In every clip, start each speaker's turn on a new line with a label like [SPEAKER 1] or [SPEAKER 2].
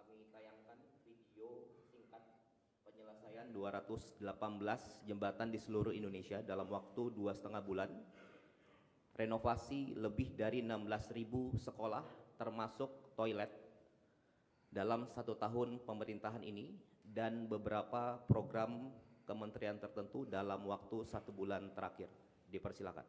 [SPEAKER 1] kami tayangkan video singkat penyelesaian 218 jembatan di seluruh Indonesia dalam waktu 2,5 bulan, renovasi lebih dari 16.000 sekolah termasuk toilet dalam 1 tahun pemerintahan ini, dan beberapa program kementerian tertentu dalam waktu 1 bulan terakhir. Dipersilakan.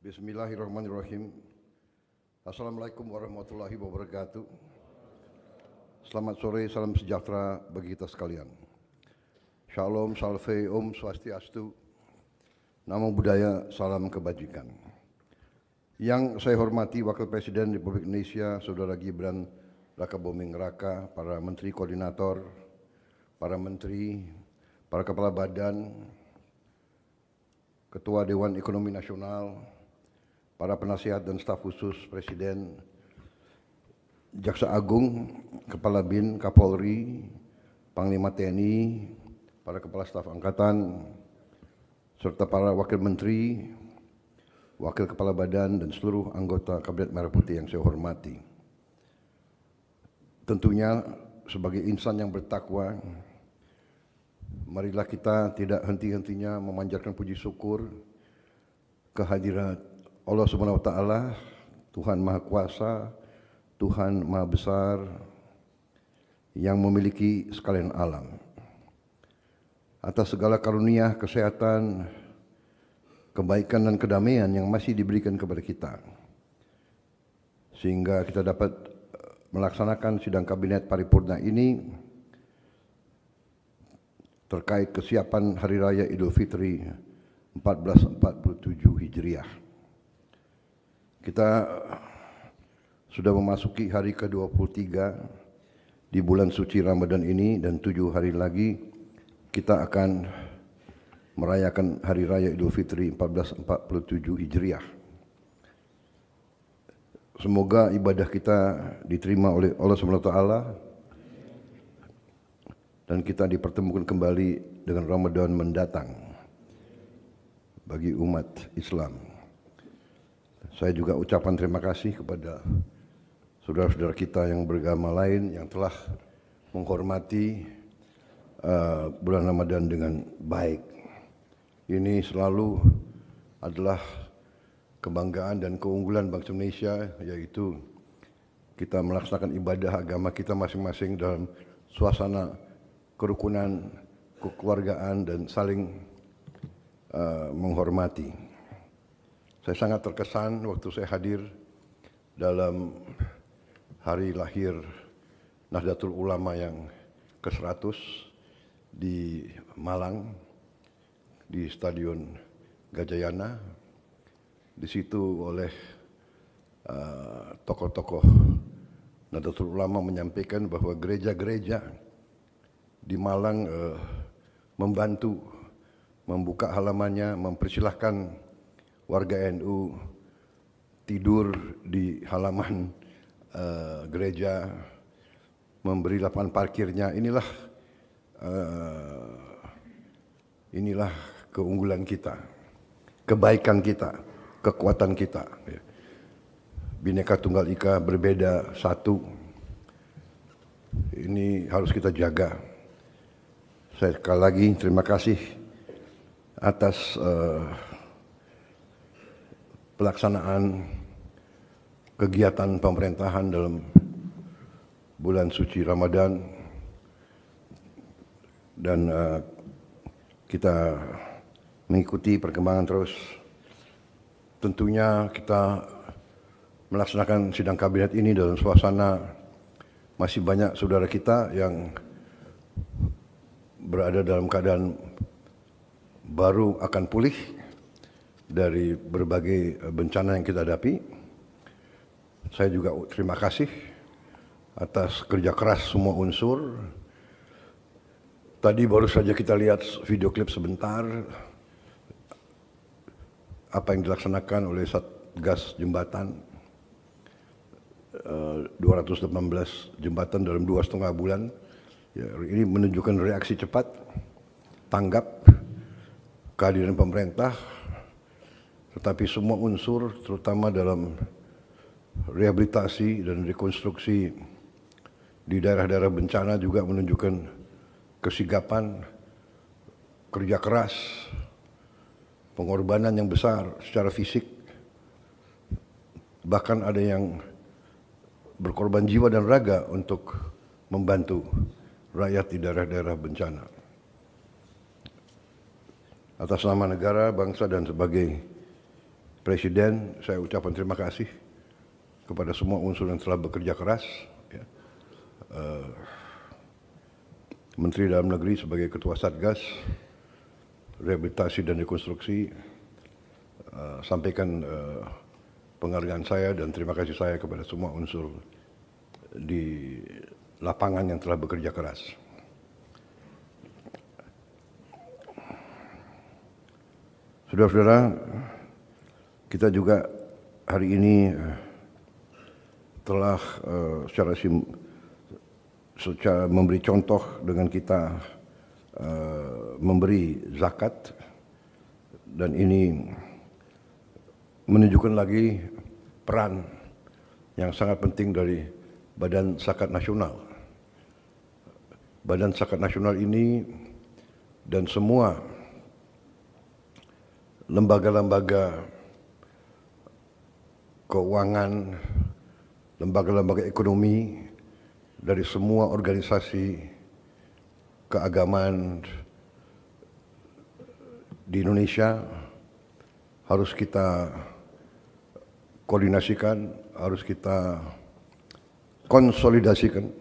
[SPEAKER 2] Bismillahirrahmanirrahim. Assalamualaikum warahmatullahi wabarakatuh. Selamat sore, salam sejahtera bagi kita sekalian. Shalom, salve, om swastiastu. Namo Buddhaya, salam kebajikan. Yang saya hormati Wakil Presiden Republik Indonesia, Saudara Gibran Rakabuming Raka, para Menteri Koordinator, para Menteri, para Kepala Badan, Ketua Dewan Ekonomi Nasional, para penasihat dan staf khusus Presiden, Jaksa Agung, Kepala BIN, Kapolri, Panglima TNI, para Kepala Staf Angkatan, serta para Wakil Menteri, Wakil Kepala Badan, dan seluruh anggota Kabinet Merah Putih yang saya hormati. Tentunya sebagai insan yang bertakwa, marilah kita tidak henti-hentinya memanjatkan puji syukur kehadirat Allah Subhanahu wa Ta'ala, Tuhan Maha Kuasa, Tuhan Maha Besar, yang memiliki sekalian alam. Atas segala karunia, kesehatan, kebaikan dan kedamaian yang masih diberikan kepada kita, sehingga kita dapat melaksanakan sidang kabinet paripurna ini terkait kesiapan Hari Raya Idul Fitri 1447 Hijriah. Kita sudah memasuki hari ke-23 di bulan suci Ramadan ini, dan 7 hari lagi kita akan merayakan Hari Raya Idul Fitri 1447 Hijriah. Semoga ibadah kita diterima oleh Allah SWT dan kita dipertemukan kembali dengan Ramadan mendatang bagi umat Islam. Saya juga ucapan terima kasih kepada saudara-saudara kita yang beragama lain yang telah menghormati bulan Ramadan dengan baik. Ini selalu adalah kebanggaan dan keunggulan bangsa Indonesia, yaitu kita melaksanakan ibadah agama kita masing-masing dalam suasana kerukunan, kekeluargaan, dan saling menghormati. Saya sangat terkesan waktu saya hadir dalam hari lahir Nahdlatul Ulama yang ke-100 di Malang, di Stadion Gajayana. Di situ oleh tokoh-tokoh Nahdlatul Ulama menyampaikan bahwa gereja-gereja di Malang membantu membuka halamannya, mempersilahkan warga NU tidur di halaman gereja, memberi lapangan parkirnya. Inilah keunggulan kita, kebaikan kita, kekuatan kita. Bhinneka Tunggal Ika, berbeda satu. Ini harus kita jaga. Saya sekali lagi terima kasih atas pelaksanaan kegiatan pemerintahan dalam bulan suci Ramadan, dan kita mengikuti perkembangan terus. Tentunya kita melaksanakan sidang kabinet ini dalam suasana masih banyak saudara kita yang berada dalam keadaan baru akan pulih dari berbagai bencana yang kita hadapi. Saya juga terima kasih atas kerja keras semua unsur. Tadi baru saja kita lihat video klip sebentar apa yang dilaksanakan oleh Satgas Jembatan, 218 jembatan dalam 2,5 bulan. Ya, ini menunjukkan reaksi cepat, tanggap, kehadiran pemerintah, tetapi semua unsur terutama dalam rehabilitasi dan rekonstruksi di daerah-daerah bencana juga menunjukkan kesigapan, kerja keras, pengorbanan yang besar secara fisik. Bahkan ada yang berkorban jiwa dan raga untuk membantu rakyat di daerah-daerah bencana. Atas nama negara, bangsa, dan sebagai Presiden, saya ucapkan terima kasih kepada semua unsur yang telah bekerja keras. Menteri Dalam Negeri sebagai Ketua Satgas Rehabilitasi dan Rekonstruksi, sampaikan penghargaan saya dan terima kasih saya kepada semua unsur di lapangan yang telah bekerja keras. Saudara-saudara, kita juga hari ini telah secara memberi contoh dengan kita memberi zakat, dan ini menunjukkan lagi peran yang sangat penting dari Badan Zakat Nasional. Badan Zakat Nasional ini dan semua lembaga-lembaga keuangan, lembaga-lembaga ekonomi dari semua organisasi keagamaan di Indonesia harus kita koordinasikan, harus kita konsolidasikan,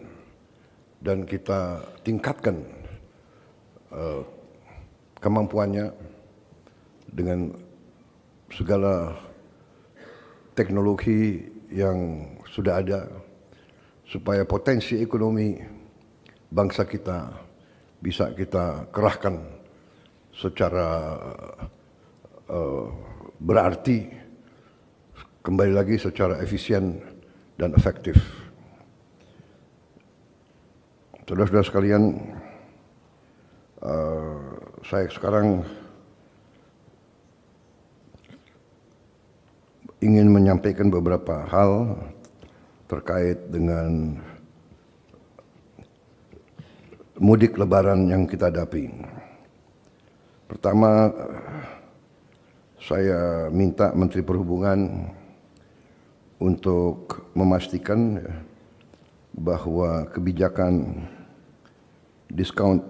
[SPEAKER 2] dan kita tingkatkan kemampuannya dengan segala teknologi yang sudah ada, supaya potensi ekonomi bangsa kita bisa kita kerahkan secara berarti, kembali lagi secara efisien dan efektif. Saudara-saudara sekalian, saya sekarang ingin menyampaikan beberapa hal terkait dengan mudik lebaran yang kita hadapi. Pertama, saya minta Menteri Perhubungan untuk memastikan bahwa kebijakan diskon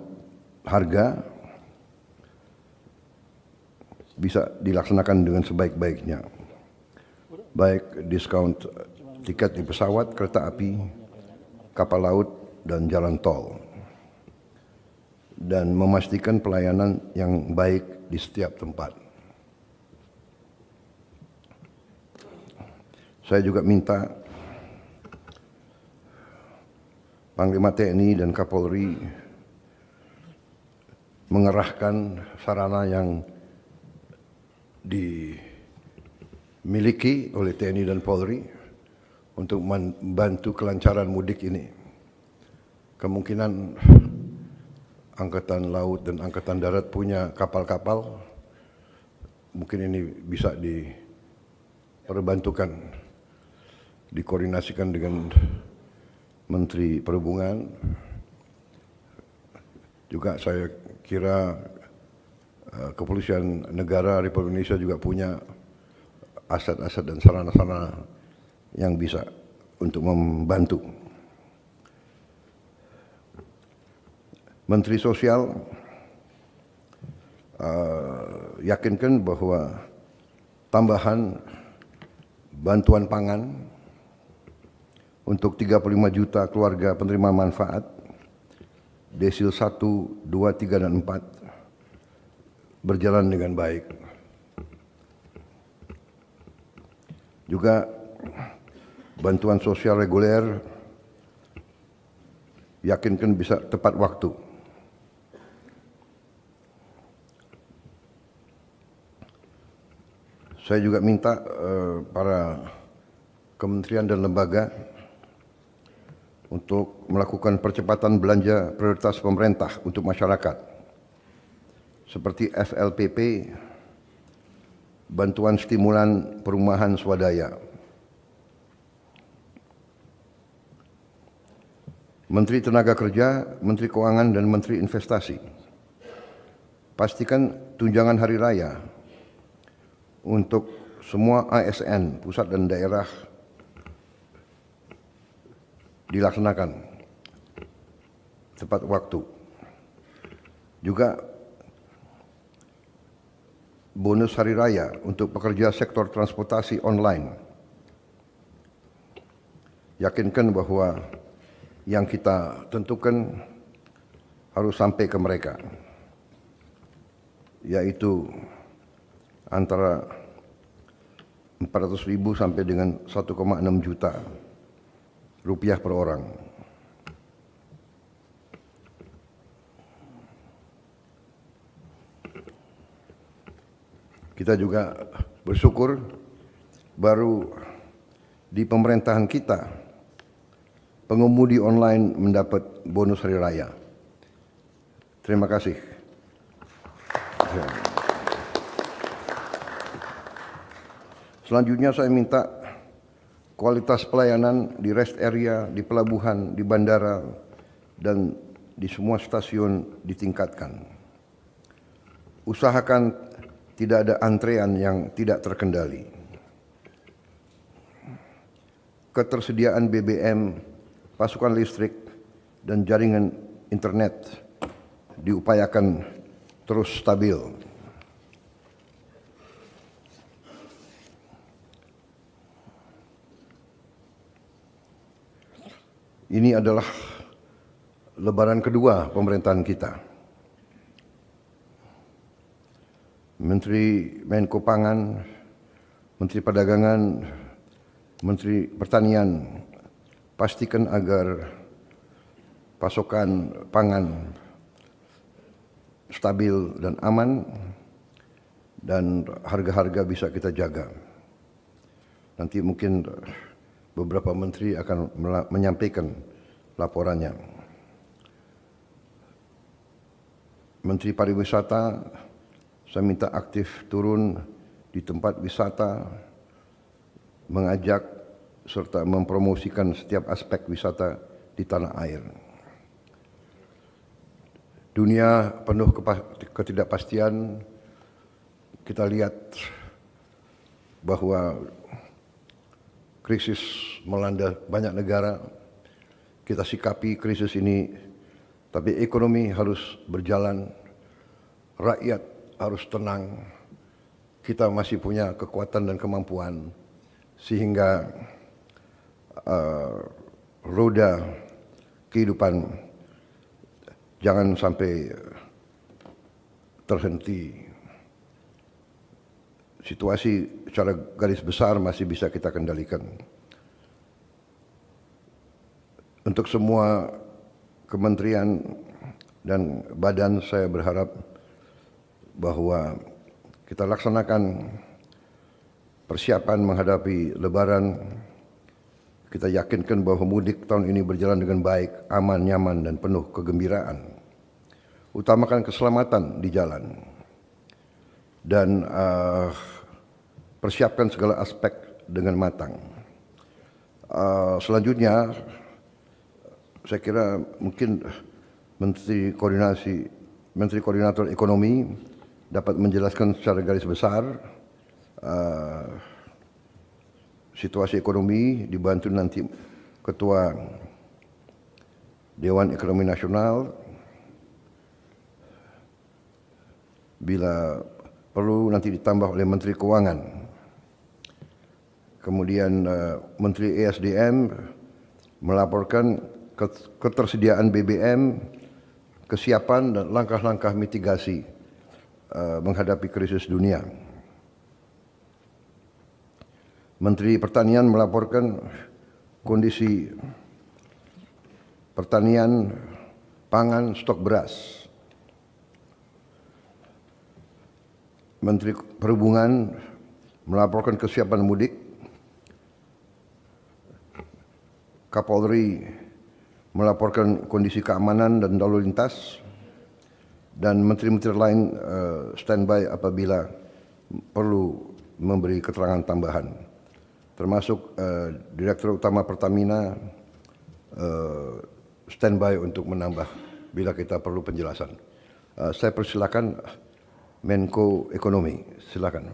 [SPEAKER 2] harga bisa dilaksanakan dengan sebaik-baiknya, baik diskon tiket di pesawat, kereta api, kapal laut, dan jalan tol, dan memastikan pelayanan yang baik di setiap tempat. Saya juga minta Panglima TNI dan Kapolri mengerahkan sarana yang dimiliki oleh TNI dan Polri untuk membantu kelancaran mudik ini. Kemungkinan Angkatan Laut dan Angkatan Darat punya kapal-kapal, mungkin ini bisa diperbantukan, dikoordinasikan dengan Menteri Perhubungan. Juga saya kira Kepolisian Negara Republik Indonesia juga punya aset-aset dan sarana-sarana yang bisa untuk membantu. Menteri Sosial yakinkan bahwa tambahan bantuan pangan untuk 35 juta keluarga penerima manfaat desil 1, 2, 3, dan 4 berjalan dengan baik. Juga bantuan sosial reguler yakinkan bisa tepat waktu. Saya juga minta para kementerian dan lembaga untuk melakukan percepatan belanja prioritas pemerintah untuk masyarakat, seperti FLPP, bantuan stimulan perumahan swadaya. Menteri Tenaga Kerja, Menteri Keuangan, dan Menteri Investasi, pastikan tunjangan hari raya untuk semua ASN, pusat dan daerah, dilaksanakan tepat waktu. Juga bonus hari raya untuk pekerja sektor transportasi online. Yakinkan bahwa yang kita tentukan harus sampai ke mereka, yaitu antara 400.000 sampai dengan 1,6 juta rupiah per orang. Kita juga bersyukur baru di pemerintahan kita pengemudi online mendapat bonus hari raya. Terima kasih. Selanjutnya saya minta kualitas pelayanan di rest area, di pelabuhan, di bandara, dan di semua stasiun ditingkatkan. Usahakan tidak ada antrean yang tidak terkendali. Ketersediaan BBM, pasokan listrik, dan jaringan internet diupayakan terus stabil. Ini adalah lebaran kedua pemerintahan kita. Menteri Menko Pangan, Menteri Perdagangan, Menteri Pertanian, pastikan agar pasokan pangan stabil dan aman, dan harga-harga bisa kita jaga. Nanti mungkin beberapa menteri akan menyampaikan laporannya. Menteri Pariwisata, saya minta aktif turun di tempat wisata, mengajak serta mempromosikan setiap aspek wisata di tanah air. Dunia penuh ketidakpastian, kita lihat bahwa krisis melanda banyak negara. Kita sikapi krisis ini, tapi ekonomi harus berjalan, rakyat harus tenang. Kita masih punya kekuatan dan kemampuan sehingga roda kehidupan jangan sampai terhenti. Situasi secara garis besar masih bisa kita kendalikan. Untuk semua kementerian dan badan, saya berharap bahwa kita laksanakan persiapan menghadapi Lebaran. Kita yakinkan bahwa mudik tahun ini berjalan dengan baik, aman, nyaman, dan penuh kegembiraan. Utamakan keselamatan di jalan. Dan persiapkan segala aspek dengan matang. Selanjutnya, saya kira mungkin Menteri Koordinator Ekonomi dapat menjelaskan secara garis besar situasi ekonomi, dibantu nanti Ketua Dewan Ekonomi Nasional. Bila perlu nanti ditambah oleh Menteri Keuangan. Kemudian Menteri ESDM melaporkan ketersediaan BBM, kesiapan dan langkah-langkah mitigasi menghadapi krisis dunia. Menteri Pertanian melaporkan kondisi pertanian, pangan, stok beras. Menteri Perhubungan melaporkan kesiapan mudik. Kapolri melaporkan kondisi keamanan dan lalu lintas, dan menteri-menteri lain standby apabila perlu memberi keterangan tambahan, termasuk Direktur Utama Pertamina standby untuk menambah bila kita perlu penjelasan. Saya persilakan Menko Ekonomi, silakan.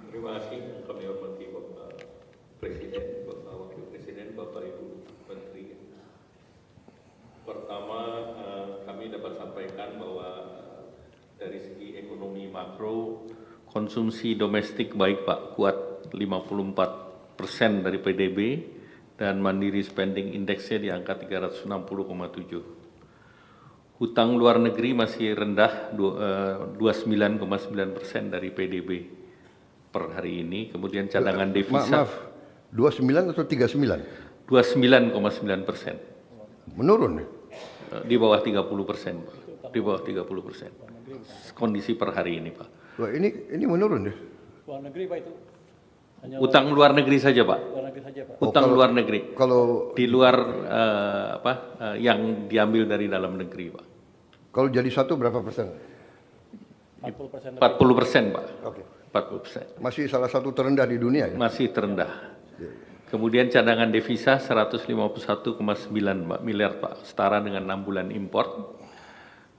[SPEAKER 3] Terima kasih kami hormati Bapak Presiden, Bapak Wakil Presiden, Bapak Ibu Menteri. Pertama, kami dapat sampaikan bahwa dari segi ekonomi makro, konsumsi domestik baik Pak, kuat 54% dari PDB, dan mandiri spending indeksnya di angka 360,7. Hutang luar negeri masih rendah, 29,9% dari PDB per hari ini. Kemudian cadangan devisa.
[SPEAKER 2] Maaf, 29 atau 39?
[SPEAKER 3] 29,9%.
[SPEAKER 2] Menurun?
[SPEAKER 3] Di bawah 30%. Di bawah 30%. Kondisi per hari ini, Pak.
[SPEAKER 2] Wah, ini menurun ya?
[SPEAKER 4] Luar negeri Pak itu?
[SPEAKER 3] Utang luar negeri saja, Pak.
[SPEAKER 4] Luar negeri saja Pak?
[SPEAKER 3] Utang luar negeri.
[SPEAKER 2] Kalau
[SPEAKER 3] Di luar yang diambil dari dalam negeri, Pak.
[SPEAKER 2] kalau jadi satu berapa persen?
[SPEAKER 4] 40%.
[SPEAKER 3] 40%, Pak.
[SPEAKER 2] Oke.
[SPEAKER 3] 40%.
[SPEAKER 2] Masih salah satu terendah di dunia ya?
[SPEAKER 3] Masih terendah. Kemudian cadangan devisa 151,9 miliar Pak, setara dengan 6 bulan import.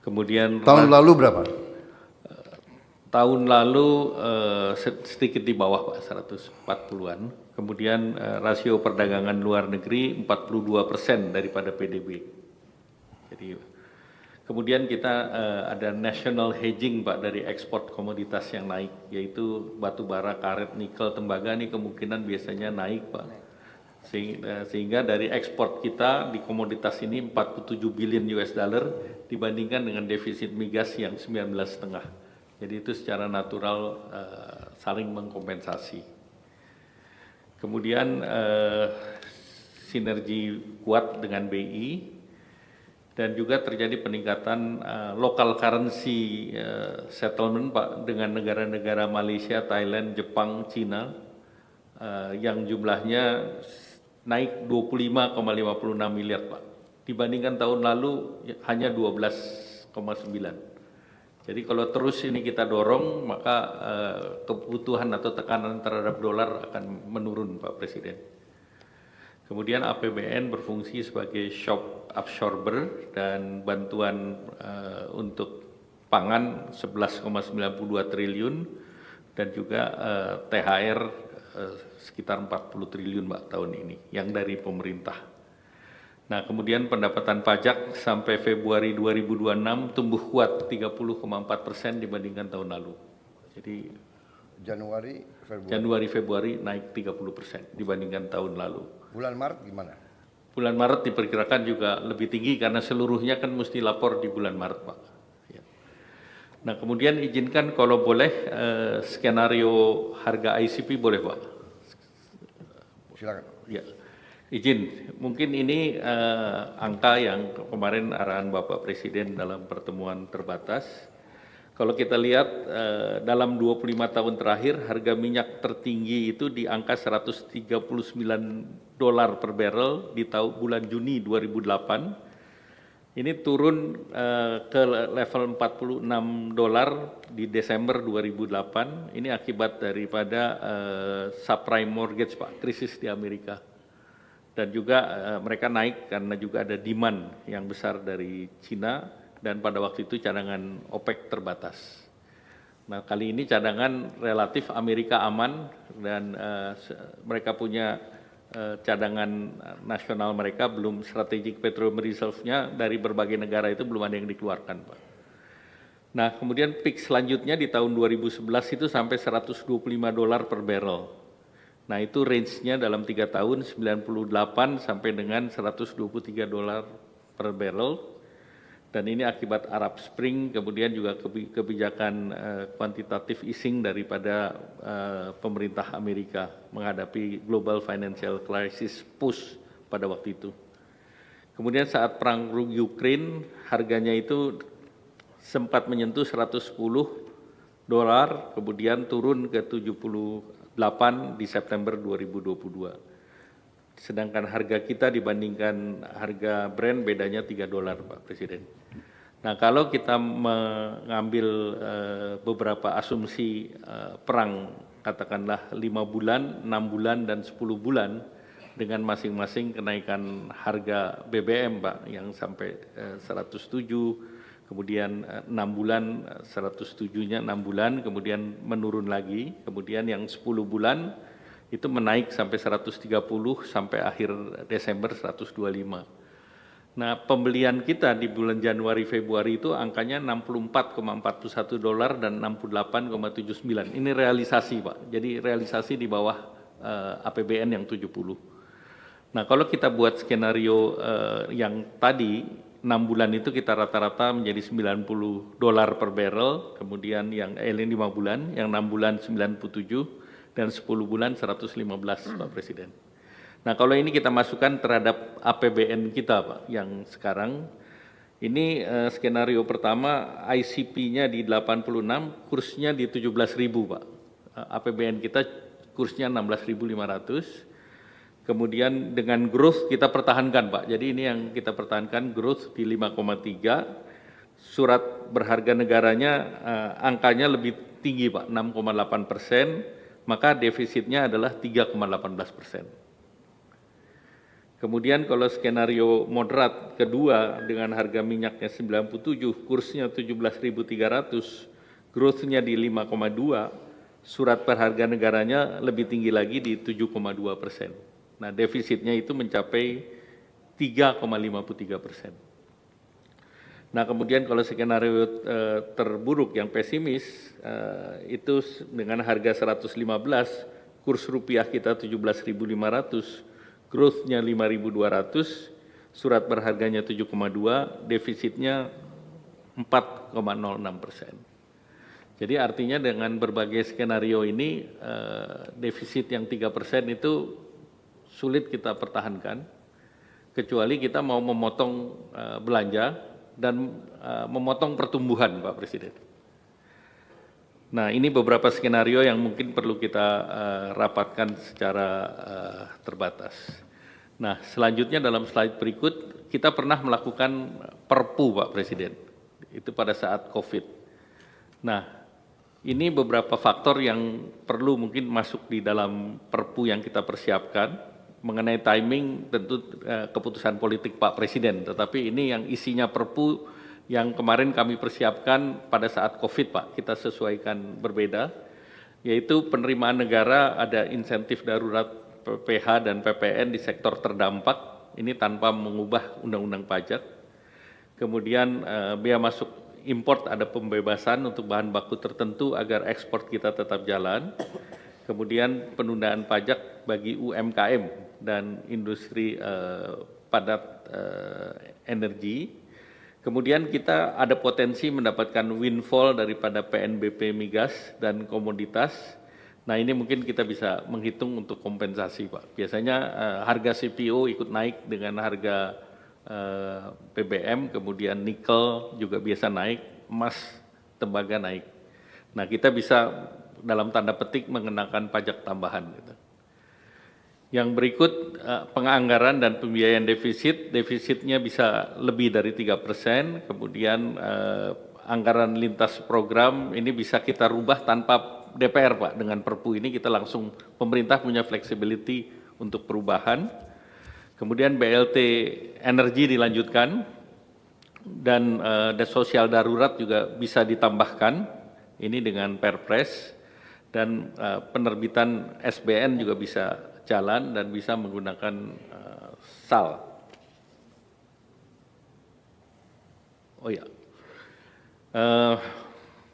[SPEAKER 3] Kemudian
[SPEAKER 2] Tahun lalu berapa?
[SPEAKER 3] tahun lalu sedikit di bawah Pak, 140-an. Kemudian rasio perdagangan luar negeri 42% daripada PDB. Jadi kemudian kita ada national hedging Pak dari ekspor komoditas yang naik, yaitu batu bara, karet, nikel, tembaga ini kemungkinan biasanya naik Pak. Sehingga dari ekspor kita di komoditas ini 47 billion US dollar dibandingkan dengan defisit migas yang 19,5. Jadi itu secara natural saling mengkompensasi. Kemudian sinergi kuat dengan BI. Dan juga terjadi peningkatan local currency settlement Pak dengan negara-negara Malaysia, Thailand, Jepang, Cina yang jumlahnya naik 25,56 miliar Pak. Dibandingkan tahun lalu hanya 12,9. Jadi kalau terus ini kita dorong, maka kebutuhan atau tekanan terhadap dolar akan menurun, Pak Presiden. Kemudian APBN berfungsi sebagai shock absorber dan bantuan untuk pangan 11,92 triliun dan juga THR sekitar 40 triliun, Pak, tahun ini yang dari pemerintah. Nah, kemudian pendapatan pajak sampai Februari 2026 tumbuh kuat 30,4% dibandingkan tahun lalu. Jadi Januari Februari naik 30% dibandingkan tahun lalu.
[SPEAKER 2] Bulan Maret gimana?
[SPEAKER 3] Bulan Maret diperkirakan juga lebih tinggi karena seluruhnya kan mesti lapor di bulan Maret, Pak. Ya. Nah, kemudian izinkan kalau boleh skenario harga ICP boleh, Pak?
[SPEAKER 2] Silakan.
[SPEAKER 3] Ya. Izin, mungkin ini angka yang kemarin arahan Bapak Presiden dalam pertemuan terbatas. Kalau kita lihat dalam 25 tahun terakhir harga minyak tertinggi itu di angka $139 per barrel di bulan Juni 2008. Ini turun ke level $46 di Desember 2008. Ini akibat daripada subprime mortgage, Pak, krisis di Amerika. Dan juga mereka naik karena juga ada demand yang besar dari Cina dan pada waktu itu cadangan OPEC terbatas. Nah, kali ini cadangan relatif Amerika aman dan mereka punya cadangan nasional mereka belum strategic petroleum reserve-nya dari berbagai negara itu belum ada yang dikeluarkan, Pak. Nah, kemudian peak selanjutnya di tahun 2011 itu sampai $125 per barrel. Nah, itu range-nya dalam 3 tahun 98 sampai dengan $123 per barrel. Dan ini akibat Arab Spring, kemudian juga kebijakan kuantitatif easing daripada pemerintah Amerika menghadapi global financial crisis push pada waktu itu. Kemudian saat perang Ukraine, harganya itu sempat menyentuh $110, kemudian turun ke 78 di September 2022. Sedangkan harga kita dibandingkan harga Brent bedanya $3, Pak Presiden. Nah, kalau kita mengambil beberapa asumsi perang, katakanlah 5 bulan, 6 bulan, dan 10 bulan, dengan masing-masing kenaikan harga BBM, Pak, yang sampai 107, kemudian 6 bulan, 107-nya 6 bulan, kemudian menurun lagi, kemudian yang 10 bulan itu menaik sampai 130, sampai akhir Desember 125. Nah, pembelian kita di bulan Januari Februari itu angkanya $64,41 dan 68,79. Ini realisasi, Pak. Jadi realisasi di bawah APBN yang 70. Nah, kalau kita buat skenario yang tadi 6 bulan itu kita rata-rata menjadi $90 per barrel, kemudian yang 5 bulan, yang 6 bulan 97 dan 10 bulan 115, Pak Presiden. Nah, kalau ini kita masukkan terhadap APBN kita, Pak, yang sekarang ini skenario pertama ICP-nya di 86, kursnya di 17.000, Pak. APBN kita kursnya 16.500. Kemudian dengan growth kita pertahankan, Pak. Jadi ini yang kita pertahankan, growth di 5,3. Surat berharga negaranya angkanya lebih tinggi, Pak, 6,8%. Maka defisitnya adalah 3,18%. Kemudian kalau skenario moderat kedua dengan harga minyaknya 97, kursnya 17.300, growth-nya di 5,2, surat berharga negaranya lebih tinggi lagi di 7,2%. Nah, defisitnya itu mencapai 3,53%. Nah, kemudian kalau skenario terburuk yang pesimis itu dengan harga 115, kurs rupiah kita 17.500, growth-nya 5.200, surat berharganya 7,2, defisitnya 4,06%. Jadi artinya dengan berbagai skenario ini defisit yang 3% itu sulit kita pertahankan, kecuali kita mau memotong belanja dan memotong pertumbuhan, Pak Presiden. Nah, ini beberapa skenario yang mungkin perlu kita rapatkan secara terbatas. Nah, selanjutnya dalam slide berikut, kita pernah melakukan perpu, Pak Presiden. Itu pada saat COVID. Nah, ini beberapa faktor yang perlu mungkin masuk di dalam Perpu yang kita persiapkan. Mengenai timing tentu keputusan politik Pak Presiden, tetapi ini yang isinya Perpu yang kemarin kami persiapkan pada saat COVID Pak, kita sesuaikan berbeda, yaitu penerimaan negara ada insentif darurat PPH dan PPN di sektor terdampak, ini tanpa mengubah undang-undang pajak. Kemudian bea masuk import ada pembebasan untuk bahan baku tertentu agar ekspor kita tetap jalan. Kemudian penundaan pajak bagi UMKM dan industri padat energi. Kemudian kita ada potensi mendapatkan windfall daripada PNBP migas dan komoditas. Nah ini mungkin kita bisa menghitung untuk kompensasi Pak. Biasanya harga CPO ikut naik dengan harga BBM, kemudian nikel juga biasa naik, emas, tembaga naik. Nah kita bisa dalam tanda petik mengenakan pajak tambahan. Gitu. Yang berikut penganggaran dan pembiayaan defisit, defisitnya bisa lebih dari 3%, kemudian anggaran lintas program ini bisa kita rubah tanpa DPR Pak, dengan Perpu ini kita langsung, pemerintah punya flexibility untuk perubahan. Kemudian BLT energi dilanjutkan, dan sosial darurat juga bisa ditambahkan, ini dengan Perpres, dan penerbitan SBN juga bisa jalan dan bisa menggunakan SAL. Oh ya,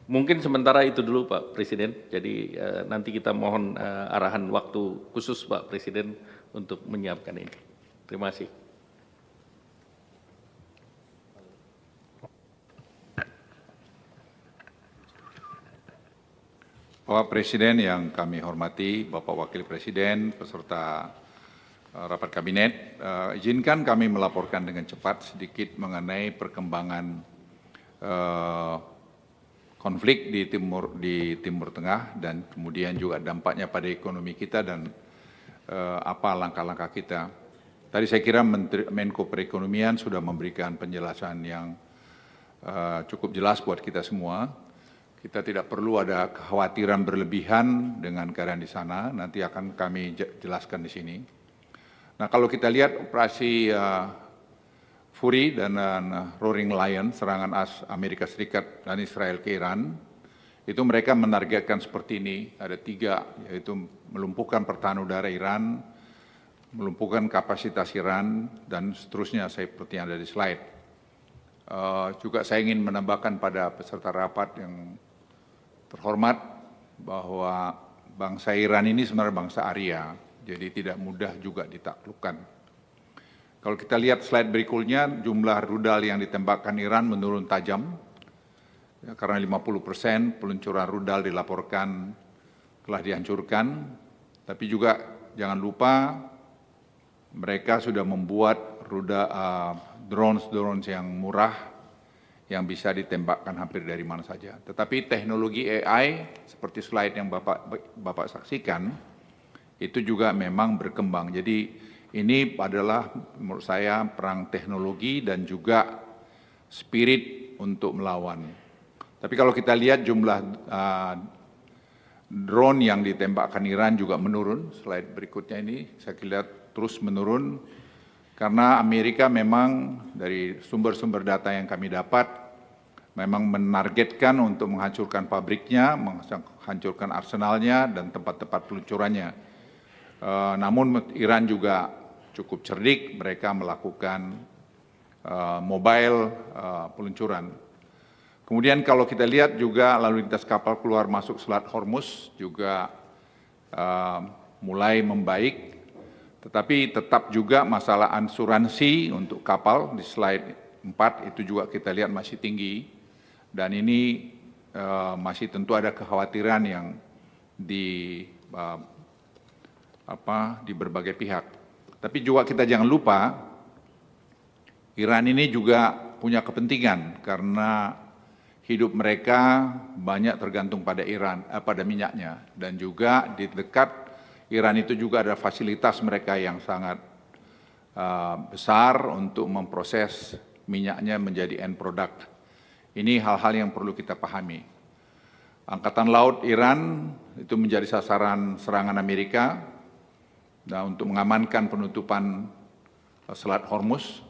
[SPEAKER 3] mungkin sementara itu dulu Pak Presiden, jadi nanti kita mohon arahan waktu khusus Pak Presiden untuk menyiapkan ini. Terima kasih.
[SPEAKER 5] Bapak Presiden yang kami hormati, Bapak Wakil Presiden, peserta rapat kabinet, izinkan kami melaporkan dengan cepat sedikit mengenai perkembangan konflik di Timur Tengah dan kemudian juga dampaknya pada ekonomi kita dan apa langkah-langkah kita. Tadi saya kira Menko Perekonomian sudah memberikan penjelasan yang cukup jelas buat kita semua. Kita tidak perlu ada kekhawatiran berlebihan dengan keadaan di sana, nanti akan kami jelaskan di sini. Nah kalau kita lihat operasi Fury dan Roaring Lion, serangan Amerika Serikat dan Israel ke Iran, itu mereka menargetkan seperti ini, ada 3, yaitu melumpuhkan pertahanan udara Iran, melumpuhkan kapasitas Iran, dan seterusnya seperti yang ada di slide. Juga saya ingin menambahkan pada peserta rapat yang terhormat bahwa bangsa Iran ini sebenarnya bangsa Arya, jadi tidak mudah juga ditaklukkan. Kalau kita lihat slide berikutnya, jumlah rudal yang ditembakkan Iran menurun tajam, ya, karena 50% peluncuran rudal dilaporkan telah dihancurkan, tapi juga jangan lupa mereka sudah membuat drones yang murah, yang bisa ditembakkan hampir dari mana saja. Tetapi teknologi AI seperti slide yang Bapak saksikan itu juga memang berkembang. Jadi ini adalah menurut saya perang teknologi dan juga spirit untuk melawan. Tapi kalau kita lihat jumlah drone yang ditembakkan Iran juga menurun. Slide berikutnya ini saya lihat terus menurun. Karena Amerika memang dari sumber-sumber data yang kami dapat, memang menargetkan untuk menghancurkan pabriknya, menghancurkan arsenalnya, dan tempat-tempat peluncurannya. Namun Iran juga cukup cerdik, mereka melakukan mobile peluncuran. Kemudian kalau kita lihat juga lalu lintas kapal keluar masuk Selat Hormuz juga mulai membaik. Tetapi tetap juga masalah asuransi untuk kapal di slide 4 itu juga kita lihat masih tinggi. Dan ini masih tentu ada kekhawatiran yang di berbagai pihak. Tapi juga kita jangan lupa, Iran ini juga punya kepentingan karena hidup mereka banyak tergantung pada pada minyaknya. Dan juga di dekat Iran itu juga ada fasilitas mereka yang sangat besar untuk memproses minyaknya menjadi end product. Ini hal-hal yang perlu kita pahami. Angkatan Laut Iran itu menjadi sasaran serangan Amerika untuk mengamankan penutupan Selat Hormuz,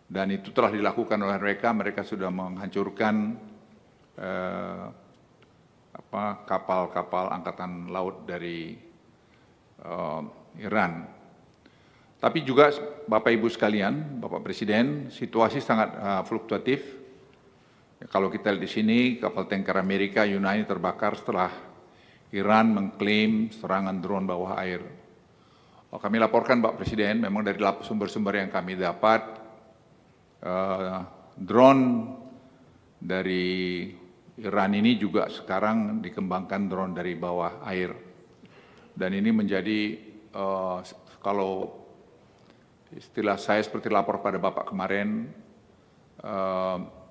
[SPEAKER 5] dan itu telah dilakukan oleh mereka. Mereka sudah menghancurkan kapal-kapal angkatan laut dari Iran. Tapi juga Bapak Ibu sekalian, Bapak Presiden, situasi sangat fluktuatif. Kalau kita lihat di sini, kapal tanker Amerika Yunani terbakar setelah Iran mengklaim serangan drone bawah air. Kami laporkan Pak Presiden, memang dari sumber-sumber yang kami dapat, drone dari Iran ini juga sekarang dikembangkan drone dari bawah air. Dan ini menjadi, kalau istilah saya seperti lapor pada Bapak kemarin,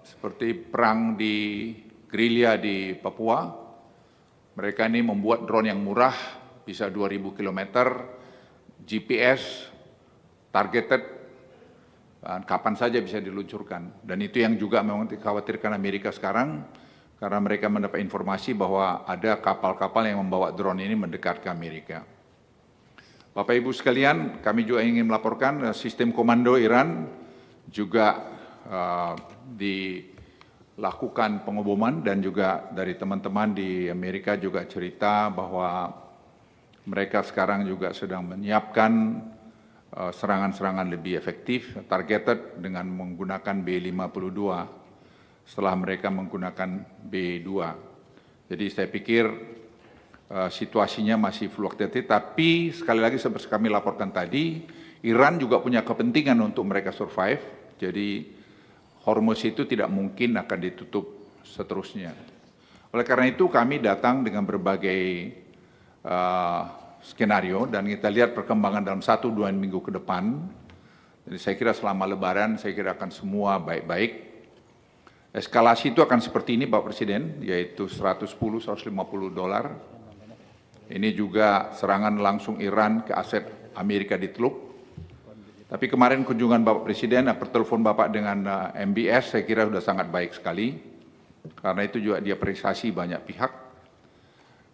[SPEAKER 5] seperti perang di gerilya di Papua. Mereka ini membuat drone yang murah, bisa 2.000 km, GPS, targeted, dan kapan saja bisa diluncurkan. Dan itu yang juga memang dikhawatirkan Amerika sekarang, karena mereka mendapat informasi bahwa ada kapal-kapal yang membawa drone ini mendekat ke Amerika. Bapak Ibu sekalian, kami juga ingin melaporkan sistem komando Iran juga dilakukan pengeboman, dan juga dari teman-teman di Amerika juga cerita bahwa mereka sekarang juga sedang menyiapkan serangan-serangan lebih efektif, targeted dengan menggunakan B-52 setelah mereka menggunakan B-2. Jadi saya pikir situasinya masih fluktuatif, tapi sekali lagi seperti kami laporkan tadi, Iran juga punya kepentingan untuk mereka survive, jadi Hormuz itu tidak mungkin akan ditutup seterusnya. Oleh karena itu kami datang dengan berbagai skenario, dan kita lihat perkembangan dalam 1-2 minggu ke depan. Jadi saya kira selama Lebaran saya kira akan semua baik-baik. Eskalasi itu akan seperti ini Bapak Presiden, yaitu $110-150. Ini juga serangan langsung Iran ke aset Amerika di Teluk. Tapi kemarin kunjungan Bapak Presiden, pertelepon Bapak dengan MBS, saya kira sudah sangat baik sekali. Karena itu juga diapresiasi banyak pihak.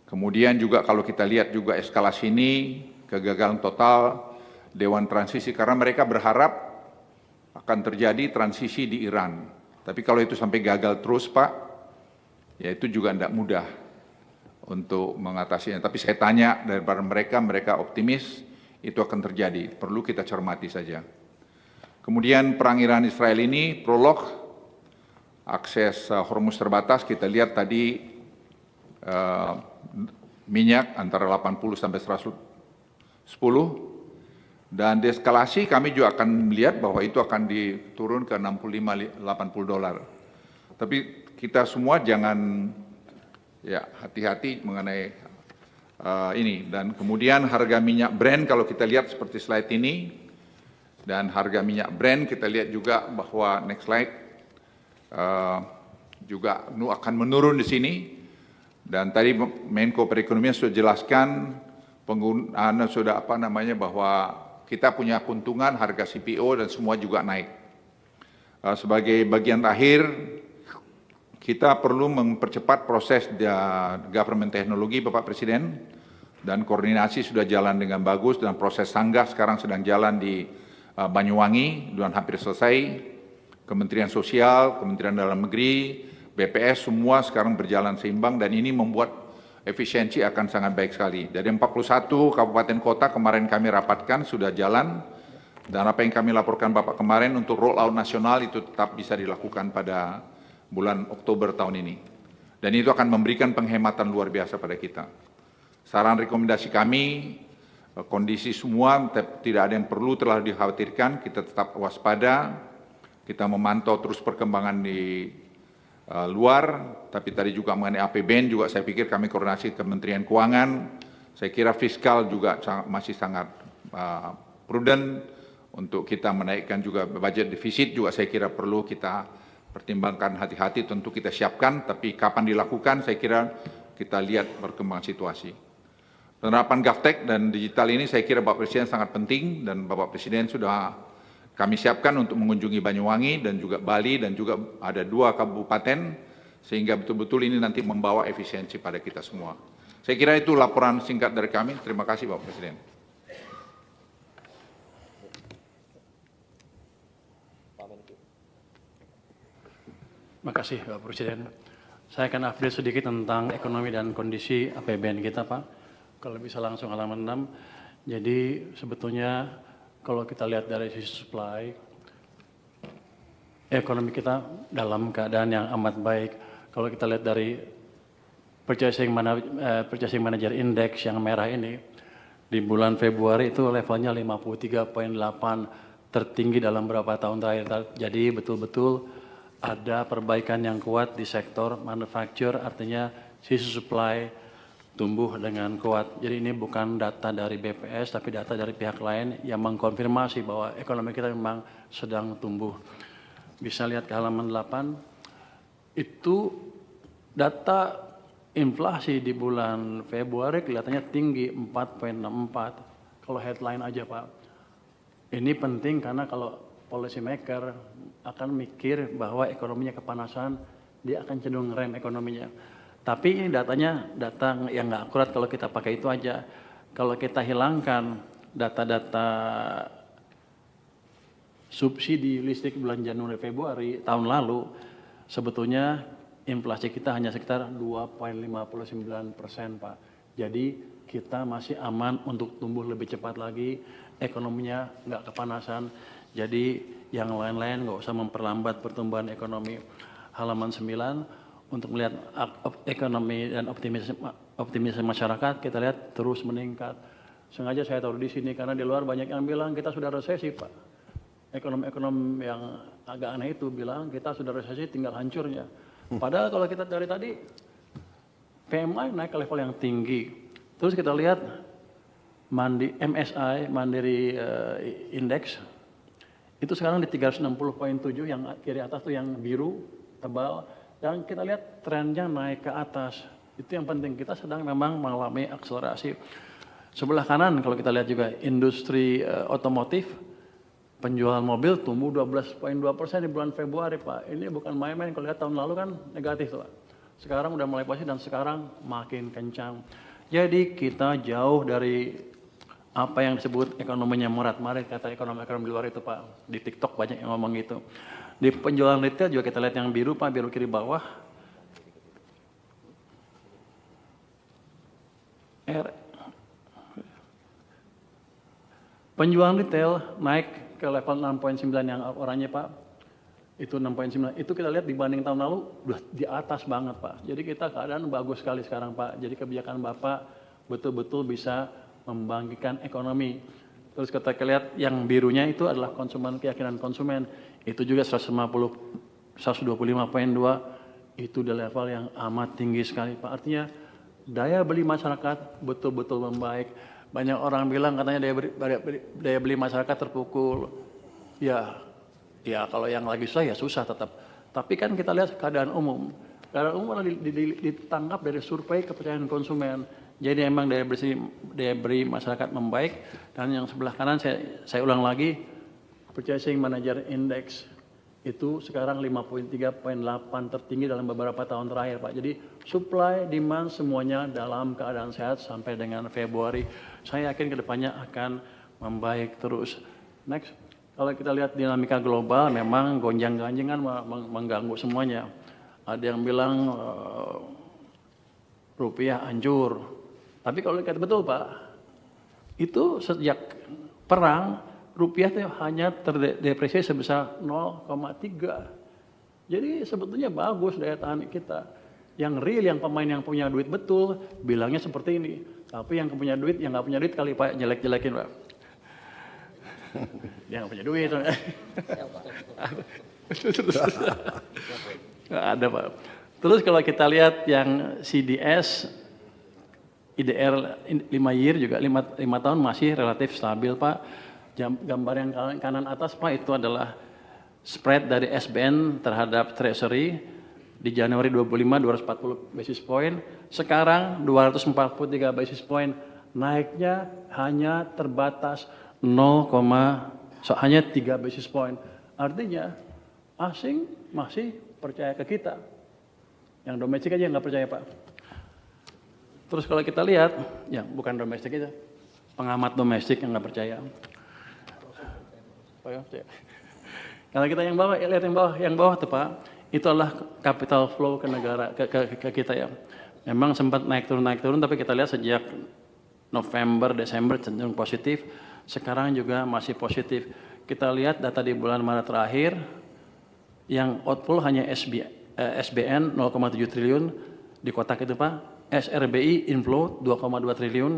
[SPEAKER 5] Kemudian juga kalau kita lihat juga eskalasi ini, kegagalan total Dewan Transisi, karena mereka berharap akan terjadi transisi di Iran. Tapi kalau itu sampai gagal terus Pak, ya itu juga tidak mudah untuk mengatasinya. Tapi saya tanya daripada mereka optimis, itu akan terjadi, perlu kita cermati saja. Kemudian perang Iran-Israel ini, prolog, akses Hormuz terbatas, kita lihat tadi minyak antara 80 sampai 110, dan deeskalasi kami juga akan melihat bahwa itu akan diturun ke $65-80. Tapi kita semua jangan hati-hati mengenai ini. Dan kemudian harga minyak Brent kalau kita lihat seperti slide ini, dan harga minyak Brent kita lihat juga bahwa next slide juga akan menurun di sini. Dan tadi Menko Perekonomian sudah jelaskan penggunaan sudah bahwa kita punya keuntungan harga CPO dan semua juga naik. Sebagai bagian terakhir, kita perlu mempercepat proses government teknologi Bapak Presiden, dan koordinasi sudah jalan dengan bagus, dan proses sanggah sekarang sedang jalan di Banyuwangi dan hampir selesai. Kementerian Sosial, Kementerian Dalam Negeri, BPS semua sekarang berjalan seimbang, dan ini membuat efisiensi akan sangat baik sekali. Dari 41 kabupaten kota kemarin kami rapatkan sudah jalan, dan apa yang kami laporkan Bapak kemarin untuk roll out nasional itu tetap bisa dilakukan pada bulan Oktober tahun ini. Dan itu akan memberikan penghematan luar biasa pada kita. Saran rekomendasi kami, kondisi semua tidak ada yang perlu terlalu dikhawatirkan, kita tetap waspada, kita memantau terus perkembangan di luar, tapi tadi juga mengenai APBN juga saya pikir kami koordinasi Kementerian Keuangan, saya kira fiskal juga masih sangat prudent untuk kita menaikkan juga budget defisit juga saya kira perlu kita pertimbangkan hati-hati, tentu kita siapkan, tapi kapan dilakukan saya kira kita lihat perkembangan situasi. Penerapan GovTech dan digital ini saya kira Bapak Presiden sangat penting, dan Bapak Presiden sudah kami siapkan untuk mengunjungi Banyuwangi dan juga Bali, dan juga ada 2 kabupaten. sehingga betul-betul ini nanti membawa efisiensi pada kita semua. Saya kira itu laporan singkat dari kami. Terima kasih Bapak Presiden.
[SPEAKER 4] Terima kasih Pak Presiden. Saya akan update sedikit tentang ekonomi dan kondisi APBN kita Pak. Kalau bisa langsung halaman 6. Jadi sebetulnya kalau kita lihat dari sisi supply, ekonomi kita dalam keadaan yang amat baik. Kalau kita lihat dari Purchasing Manager Index yang merah ini, di bulan Februari itu levelnya 53,8, tertinggi dalam beberapa tahun terakhir. Jadi betul-betul ada perbaikan yang kuat di sektor manufaktur, artinya sisi supply tumbuh dengan kuat. Jadi ini bukan data dari BPS, tapi data dari pihak lain yang mengkonfirmasi bahwa ekonomi kita memang sedang tumbuh. Bisa lihat ke halaman 8, itu data inflasi di bulan Februari kelihatannya tinggi 4,64. Kalau headline aja Pak. Ini penting karena kalau policy maker akan mikir bahwa ekonominya kepanasan, dia akan cenderung rem ekonominya. Tapi ini datanya data yang nggak akurat kalau kita pakai itu aja. Kalau kita hilangkan data-data subsidi listrik bulan Januari Februari tahun lalu, sebetulnya inflasi kita hanya sekitar 2,59% Pak. Jadi kita masih aman untuk tumbuh lebih cepat lagi, ekonominya nggak kepanasan. Jadi yang lain-lain nggak usah memperlambat pertumbuhan ekonomi. Halaman 9, untuk melihat ekonomi dan optimisme masyarakat, kita lihat terus meningkat. Sengaja saya taruh di sini karena di luar banyak yang bilang kita sudah resesi Pak. Ekonom-ekonom yang agak aneh itu bilang kita sudah resesi tinggal hancurnya. Padahal kalau kita dari tadi PMI naik ke level yang tinggi. Terus kita lihat MSI, Mandiri Index, itu sekarang di 360,7, yang kiri atas tuh yang biru, tebal. Dan kita lihat trennya naik ke atas. Itu yang penting, kita sedang memang mengalami akselerasi. Sebelah kanan kalau kita lihat juga industri otomotif, penjualan mobil tumbuh 12,2% di bulan Februari Pak. Ini bukan main-main, kalau lihat tahun lalu kan negatif Pak. Sekarang udah mulai positif dan sekarang makin kencang. Jadi kita jauh dari apa yang disebut ekonominya morat-marit, kata ekonomi-ekonomi di luar itu Pak. Di TikTok banyak yang ngomong gitu. Di penjualan retail juga kita lihat yang biru Pak, biru kiri bawah. Penjualan retail naik ke level 6,9 yang oranye Pak. Itu 6,9. Itu kita lihat dibanding tahun lalu udah di atas banget Pak. Jadi kita keadaan bagus sekali sekarang Pak. Jadi kebijakan Bapak betul-betul bisa membangkitkan ekonomi. Terus kita lihat yang birunya itu adalah keyakinan konsumen. Itu juga 125,2, itu di level yang amat tinggi sekali Pak. Artinya daya beli masyarakat betul-betul membaik. Banyak orang bilang katanya daya beli masyarakat terpukul. Ya kalau yang lagi susah ya susah tetap. Tapi kan kita lihat keadaan umum. Keadaan umum ditangkap dari survei kepercayaan konsumen. Jadi emang daya beli masyarakat membaik. Dan yang sebelah kanan saya ulang lagi, Purchasing Manager Index itu sekarang 53,8, tertinggi dalam beberapa tahun terakhir Pak. Jadi supply, demand semuanya dalam keadaan sehat sampai dengan Februari. Saya yakin kedepannya akan membaik terus. Next, kalau kita lihat dinamika global memang gonjang-ganjing kan mengganggu semuanya. Ada yang bilang rupiah hancur. Tapi kalau lihat betul Pak, itu sejak perang rupiah itu hanya terdepresiasi sebesar 0,3. Jadi sebetulnya bagus daya tahan kita. Yang real, yang pemain yang punya duit betul, bilangnya seperti ini. Tapi yang punya duit, yang nggak punya duit kali Pak jelek-jelekin Pak. Dia nggak punya duit. Nggak ada Pak. Terus kalau kita lihat yang CDS, IDR 5 year juga 5 tahun masih relatif stabil Pak. Gambar yang kanan atas Pak itu adalah spread dari SBN terhadap Treasury di Januari 25 240 basis point, sekarang 243 basis point, naiknya hanya terbatas hanya 3 basis point. Artinya asing masih percaya ke kita. Yang domestik aja nggak percaya Pak. Terus kalau kita lihat, ya bukan domestik aja, pengamat domestik yang nggak percaya. Kalau kita yang bawah, lihat yang bawah tuh Pak, itu adalah capital flow ke negara, ke kita ya. Memang sempat naik turun, tapi kita lihat sejak November, Desember cenderung positif, sekarang juga masih positif. Kita lihat data di bulan Maret terakhir, yang outflow hanya SBN 0,7 triliun di kotak itu Pak, SRBI inflow 2,2 triliun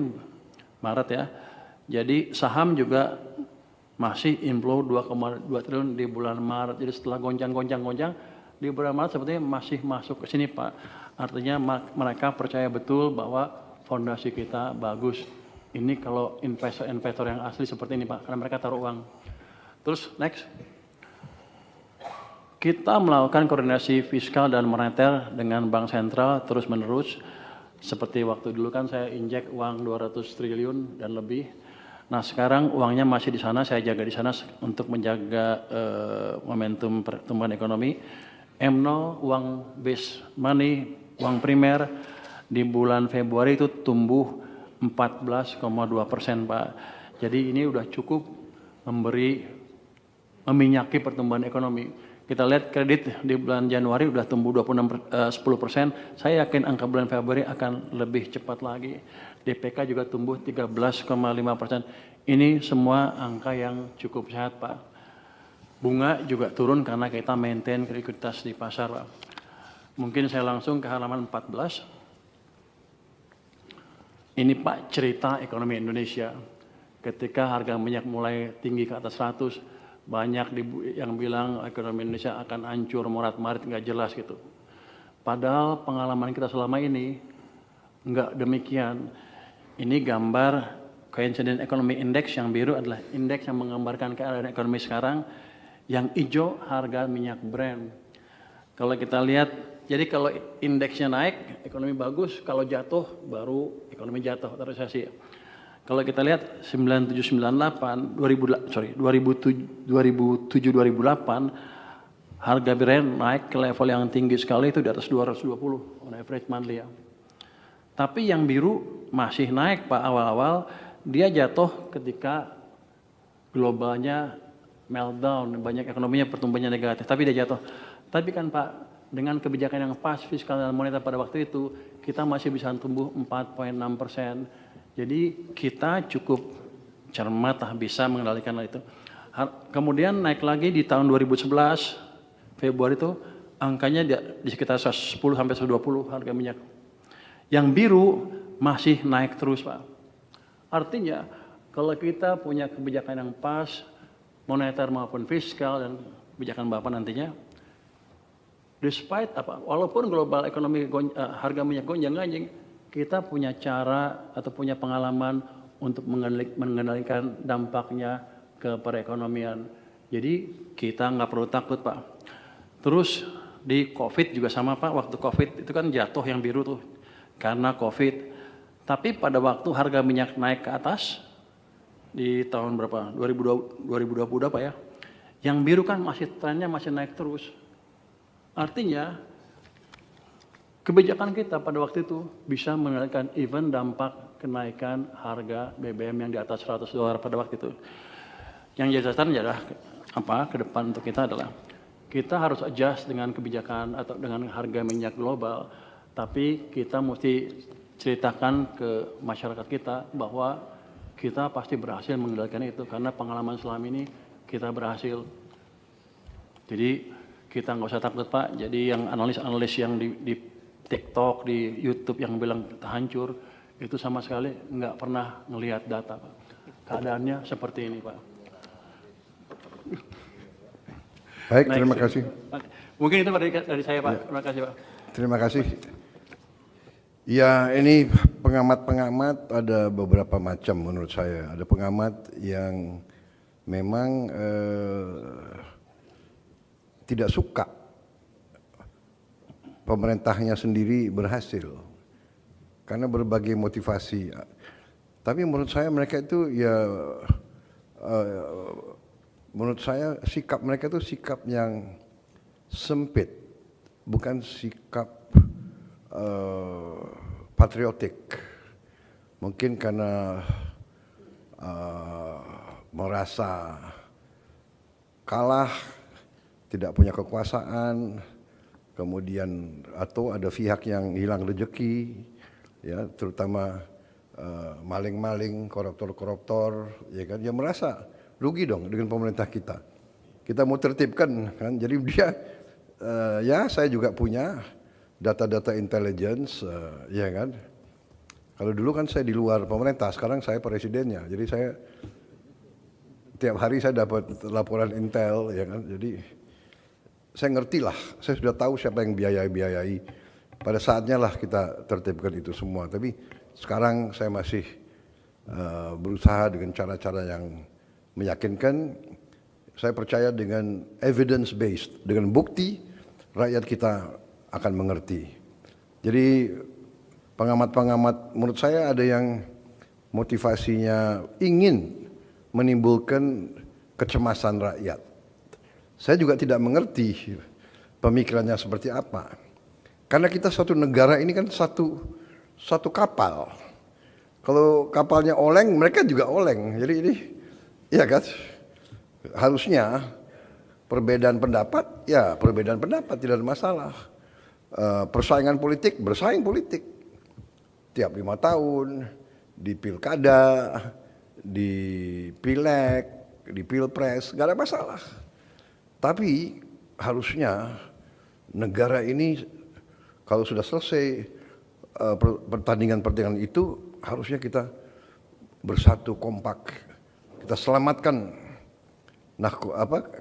[SPEAKER 4] Maret ya. Jadi saham juga masih inflow 2,2 triliun di bulan Maret. Jadi setelah goncang di bulan Maret sepertinya masih masuk ke sini Pak. Artinya mereka percaya betul bahwa fondasi kita bagus. Ini kalau investor yang asli seperti ini Pak, karena mereka taruh uang. Terus next. Kita melakukan koordinasi fiskal dan moneter dengan Bank Sentral terus-menerus. Seperti waktu dulu kan saya injek uang 200 triliun dan lebih. Nah sekarang uangnya masih di sana, saya jaga di sana untuk menjaga momentum pertumbuhan ekonomi. M0, uang base money, uang primer di bulan Februari itu tumbuh 14,2% Pak. Jadi ini udah cukup meminyaki pertumbuhan ekonomi. Kita lihat kredit di bulan Januari udah tumbuh 10%. Saya yakin angka bulan Februari akan lebih cepat lagi. DPK juga tumbuh 13,5%. Ini semua angka yang cukup sehat Pak. Bunga juga turun karena kita maintain likuiditas di pasar Pak. Mungkin saya langsung ke halaman 14. Ini Pak cerita ekonomi Indonesia. Ketika harga minyak mulai tinggi ke atas 100, banyak yang bilang ekonomi Indonesia akan hancur, morat-marit, nggak jelas gitu. Padahal pengalaman kita selama ini nggak demikian. Ini gambar Coincident Economy Index, yang biru adalah indeks yang menggambarkan keadaan ekonomi sekarang. Yang hijau harga minyak Brent. Kalau kita lihat, jadi kalau indeksnya naik, ekonomi bagus. Kalau jatuh, baru ekonomi jatuh, resesi. Kalau kita lihat 97-98, 2007-2008, harga Brent naik ke level yang tinggi sekali itu di atas 220 on average monthly ya. Tapi yang biru masih naik Pak awal-awal, dia jatuh ketika globalnya meltdown, banyak ekonominya pertumbuhannya negatif, tapi dia jatuh. Tapi kan Pak, dengan kebijakan yang pas fiskal dan moneter pada waktu itu, kita masih bisa tumbuh 4,6%. Jadi kita cukup cermat bisa mengendalikan hal itu. Kemudian naik lagi di tahun 2011, Februari itu angkanya di sekitar 10-120 harga minyak. Yang biru masih naik terus Pak. Artinya kalau kita punya kebijakan yang pas, moneter maupun fiskal dan kebijakan Bapak nantinya, despite walaupun global ekonomi harga minyak gonjang-ganjing, kita punya cara atau punya pengalaman untuk mengendalikan dampaknya ke perekonomian. Jadi kita nggak perlu takut Pak. Terus di COVID juga sama Pak, waktu COVID itu kan jatuh yang biru tuh karena COVID. Tapi pada waktu harga minyak naik ke atas di tahun berapa? 2020 Pak ya. Yang biru kan trennya masih naik terus. Artinya kebijakan kita pada waktu itu bisa mengendalikan even dampak kenaikan harga BBM yang di atas $100 pada waktu itu. Yang jadi catatan adalah ke depan untuk kita adalah kita harus adjust dengan kebijakan atau dengan harga minyak global, tapi kita mesti ceritakan ke masyarakat kita bahwa kita pasti berhasil mengendalikan itu karena pengalaman selama ini kita berhasil. Jadi kita nggak usah takut Pak. Jadi yang analis-analis yang di TikTok, di YouTube yang bilang kita hancur, itu sama sekali nggak pernah ngelihat data Pak. Keadaannya seperti ini Pak.
[SPEAKER 2] Baik, terima kasih.
[SPEAKER 4] Mungkin itu dari saya Pak. Terima kasih Pak.
[SPEAKER 2] Terima kasih. Ya, ini pengamat-pengamat ada beberapa macam menurut saya. Ada pengamat yang memang tidak suka pemerintahnya sendiri berhasil karena berbagai motivasi. Tapi menurut saya mereka itu menurut saya sikap mereka itu sikap yang sempit, bukan sikap patriotik. Mungkin karena merasa kalah, tidak punya kekuasaan, kemudian atau ada pihak yang hilang rezeki, ya terutama maling-maling, koruptor-koruptor, ya kan, dia merasa rugi dong dengan pemerintah kita. Kita mau tertibkan, kan? Jadi dia, ya saya juga punya data-data intelligence, ya kan. Kalau dulu kan saya di luar pemerintah, sekarang saya presidennya, jadi saya tiap hari saya dapat laporan intel, ya kan. Jadi saya ngerti lah, saya sudah tahu siapa yang biayai. Pada saatnya lah kita tertibkan itu semua. Tapi sekarang saya masih berusaha dengan cara-cara yang meyakinkan. Saya percaya dengan evidence based, dengan bukti rakyat kita akan mengerti. Jadi pengamat-pengamat menurut saya ada yang motivasinya ingin menimbulkan kecemasan rakyat. Saya juga tidak mengerti pemikirannya seperti apa. Karena kita satu negara ini kan satu kapal. Kalau kapalnya oleng, mereka juga oleng. Jadi ini, ya kan, harusnya perbedaan pendapat, ya perbedaan pendapat tidak ada masalah. Persaingan politik, bersaing politik. Tiap 5 tahun, di pilkada, di pileg, di pilpres, nggak ada masalah. Tapi harusnya negara ini kalau sudah selesai pertandingan-pertandingan itu, harusnya kita bersatu kompak. Kita selamatkan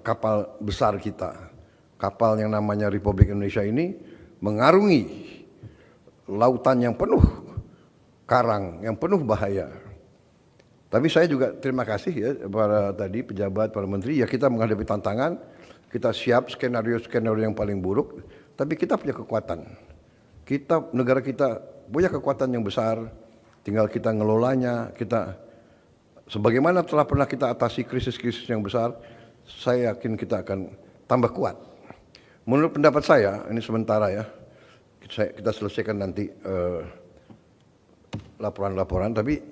[SPEAKER 2] kapal besar kita. Kapal yang namanya Republik Indonesia ini mengarungi lautan yang penuh karang, yang penuh bahaya. Tapi saya juga terima kasih ya para tadi pejabat, para menteri, ya kita menghadapi tantangan, kita siap skenario-skenario yang paling buruk, tapi kita punya kekuatan. Negara kita punya kekuatan yang besar, tinggal kita ngelolanya, sebagaimana telah pernah kita atasi krisis-krisis yang besar, saya yakin kita akan tambah kuat. Menurut pendapat saya, ini sementara ya, kita selesaikan nanti laporan-laporan, tapi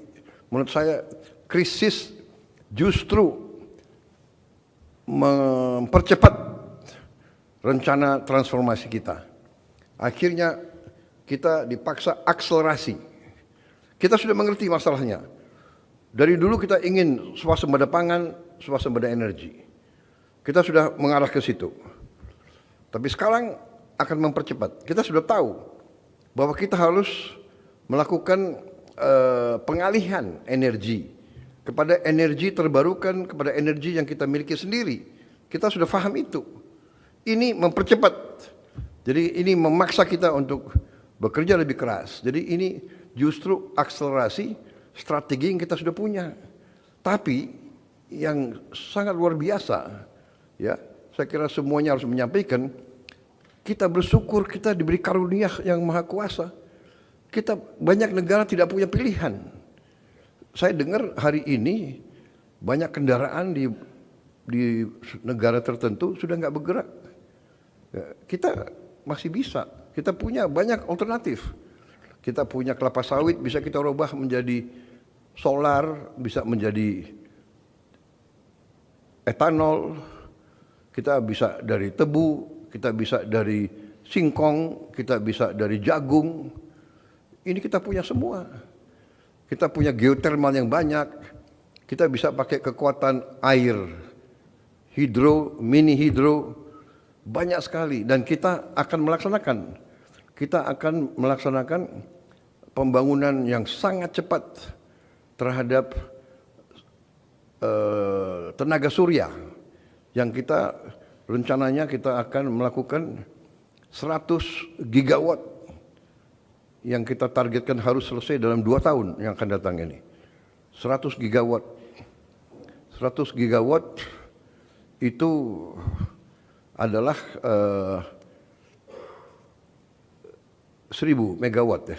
[SPEAKER 2] menurut saya krisis justru mempercepat rencana transformasi kita. Akhirnya kita dipaksa akselerasi. Kita sudah mengerti masalahnya. Dari dulu kita ingin swasembada pangan, swasembada energi. Kita sudah mengarah ke situ. Tapi sekarang akan mempercepat. Kita sudah tahu bahwa kita harus melakukan pengalihan energi kepada energi terbarukan, kepada energi yang kita miliki sendiri. Kita sudah paham itu. Ini mempercepat. Jadi ini memaksa kita untuk bekerja lebih keras. Jadi ini justru akselerasi strategi yang kita sudah punya. Tapi yang sangat luar biasa, ya, saya kira semuanya harus menyampaikan, kita bersyukur kita diberi karunia yang maha kuasa. Kita banyak negara tidak punya pilihan. Saya dengar hari ini banyak kendaraan di negara tertentu sudah nggak bergerak. Ya, kita masih bisa. Kita punya banyak alternatif. Kita punya kelapa sawit bisa kita rubah menjadi solar, bisa menjadi etanol. Kita bisa dari tebu, kita bisa dari singkong, kita bisa dari jagung. Ini kita punya semua. Kita punya geotermal yang banyak. Kita bisa pakai kekuatan air, hidro, mini hidro, banyak sekali. Dan kita akan melaksanakan pembangunan yang sangat cepat terhadap tenaga surya. Yang kita rencananya kita akan melakukan 100 gigawatt yang kita targetkan harus selesai dalam 2 tahun yang akan datang ini. 100 gigawatt. 100 gigawatt itu adalah 1000 megawatt ya.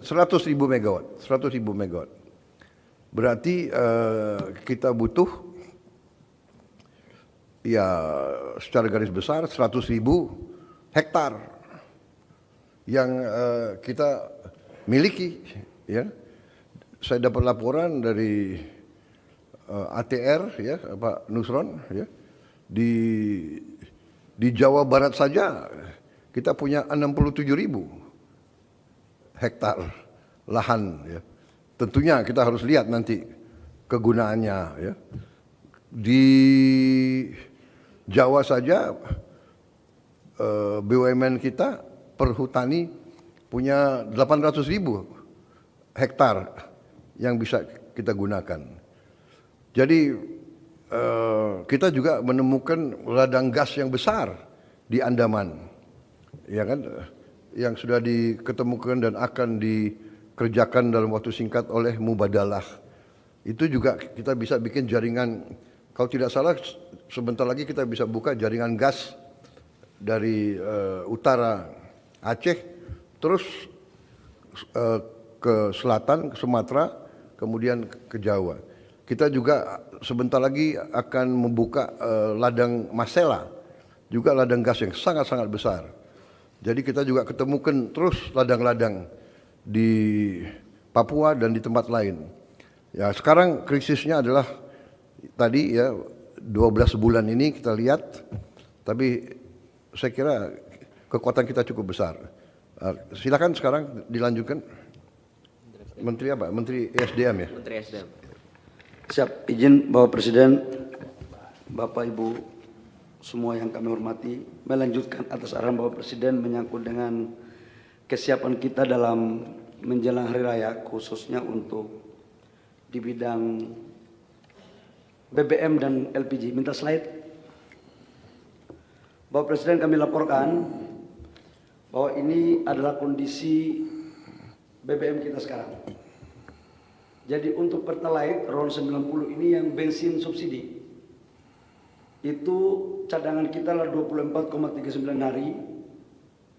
[SPEAKER 2] 100.000 megawatt. 100.000 megawatt. Berarti kita butuh ya secara garis besar 100.000 hektar. yang kita miliki. Ya, saya dapat laporan dari ATR, ya, Pak Nusron, ya, di Jawa Barat saja kita punya 67.000 hektar lahan. Ya. Tentunya kita harus lihat nanti kegunaannya. Ya. Di Jawa saja BUMN kita perhutani punya 800.000 hektar yang bisa kita gunakan. Jadi kita juga menemukan ladang gas yang besar di Andaman, ya kan, yang sudah diketemukan dan akan dikerjakan dalam waktu singkat oleh Mubadalah. Itu juga kita bisa bikin jaringan. Kalau tidak salah, sebentar lagi kita bisa buka jaringan gas dari utara Aceh, terus ke selatan, ke Sumatera, kemudian ke Jawa. Kita juga sebentar lagi akan membuka ladang Masela, juga ladang gas yang sangat-sangat besar. Jadi kita juga ketemukan terus ladang-ladang di Papua dan di tempat lain. Ya, sekarang krisisnya adalah tadi ya 12 bulan ini kita lihat, tapi saya kira kekuatan kita cukup besar. Silakan sekarang dilanjutkan. Menteri apa? Menteri SDM ya?
[SPEAKER 1] Menteri SDM.
[SPEAKER 6] Siap, izin Bapak Presiden, Bapak Ibu semua yang kami hormati, melanjutkan atas arahan Bapak Presiden menyangkut dengan kesiapan kita dalam menjelang hari raya, khususnya untuk di bidang BBM dan LPG. Minta slide. Bapak Presiden, kami laporkan bahwa ini adalah kondisi BBM kita sekarang. Jadi untuk Pertalite RON 90 ini yang bensin subsidi, itu cadangan kita adalah 24,39 hari,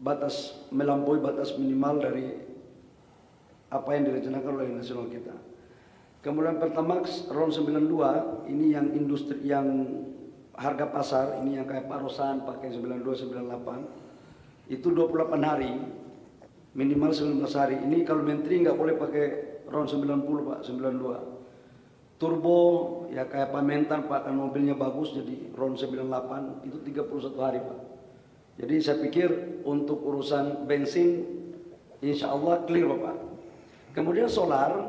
[SPEAKER 6] batas melampaui batas minimal dari apa yang direncanakan oleh nasional kita. Kemudian Pertamax RON 92 ini yang industri, yang harga pasar ini yang kayak Parosan pakai 92, 98, itu 28 hari, minimal 19 hari. Ini kalau menteri nggak boleh pakai RON 90 Pak, 92. Turbo ya kayak Pak Mentan Pak, kan mobilnya bagus jadi RON 98 itu 31 hari Pak. Jadi saya pikir untuk urusan bensin insya Allah clear Bapak. Kemudian solar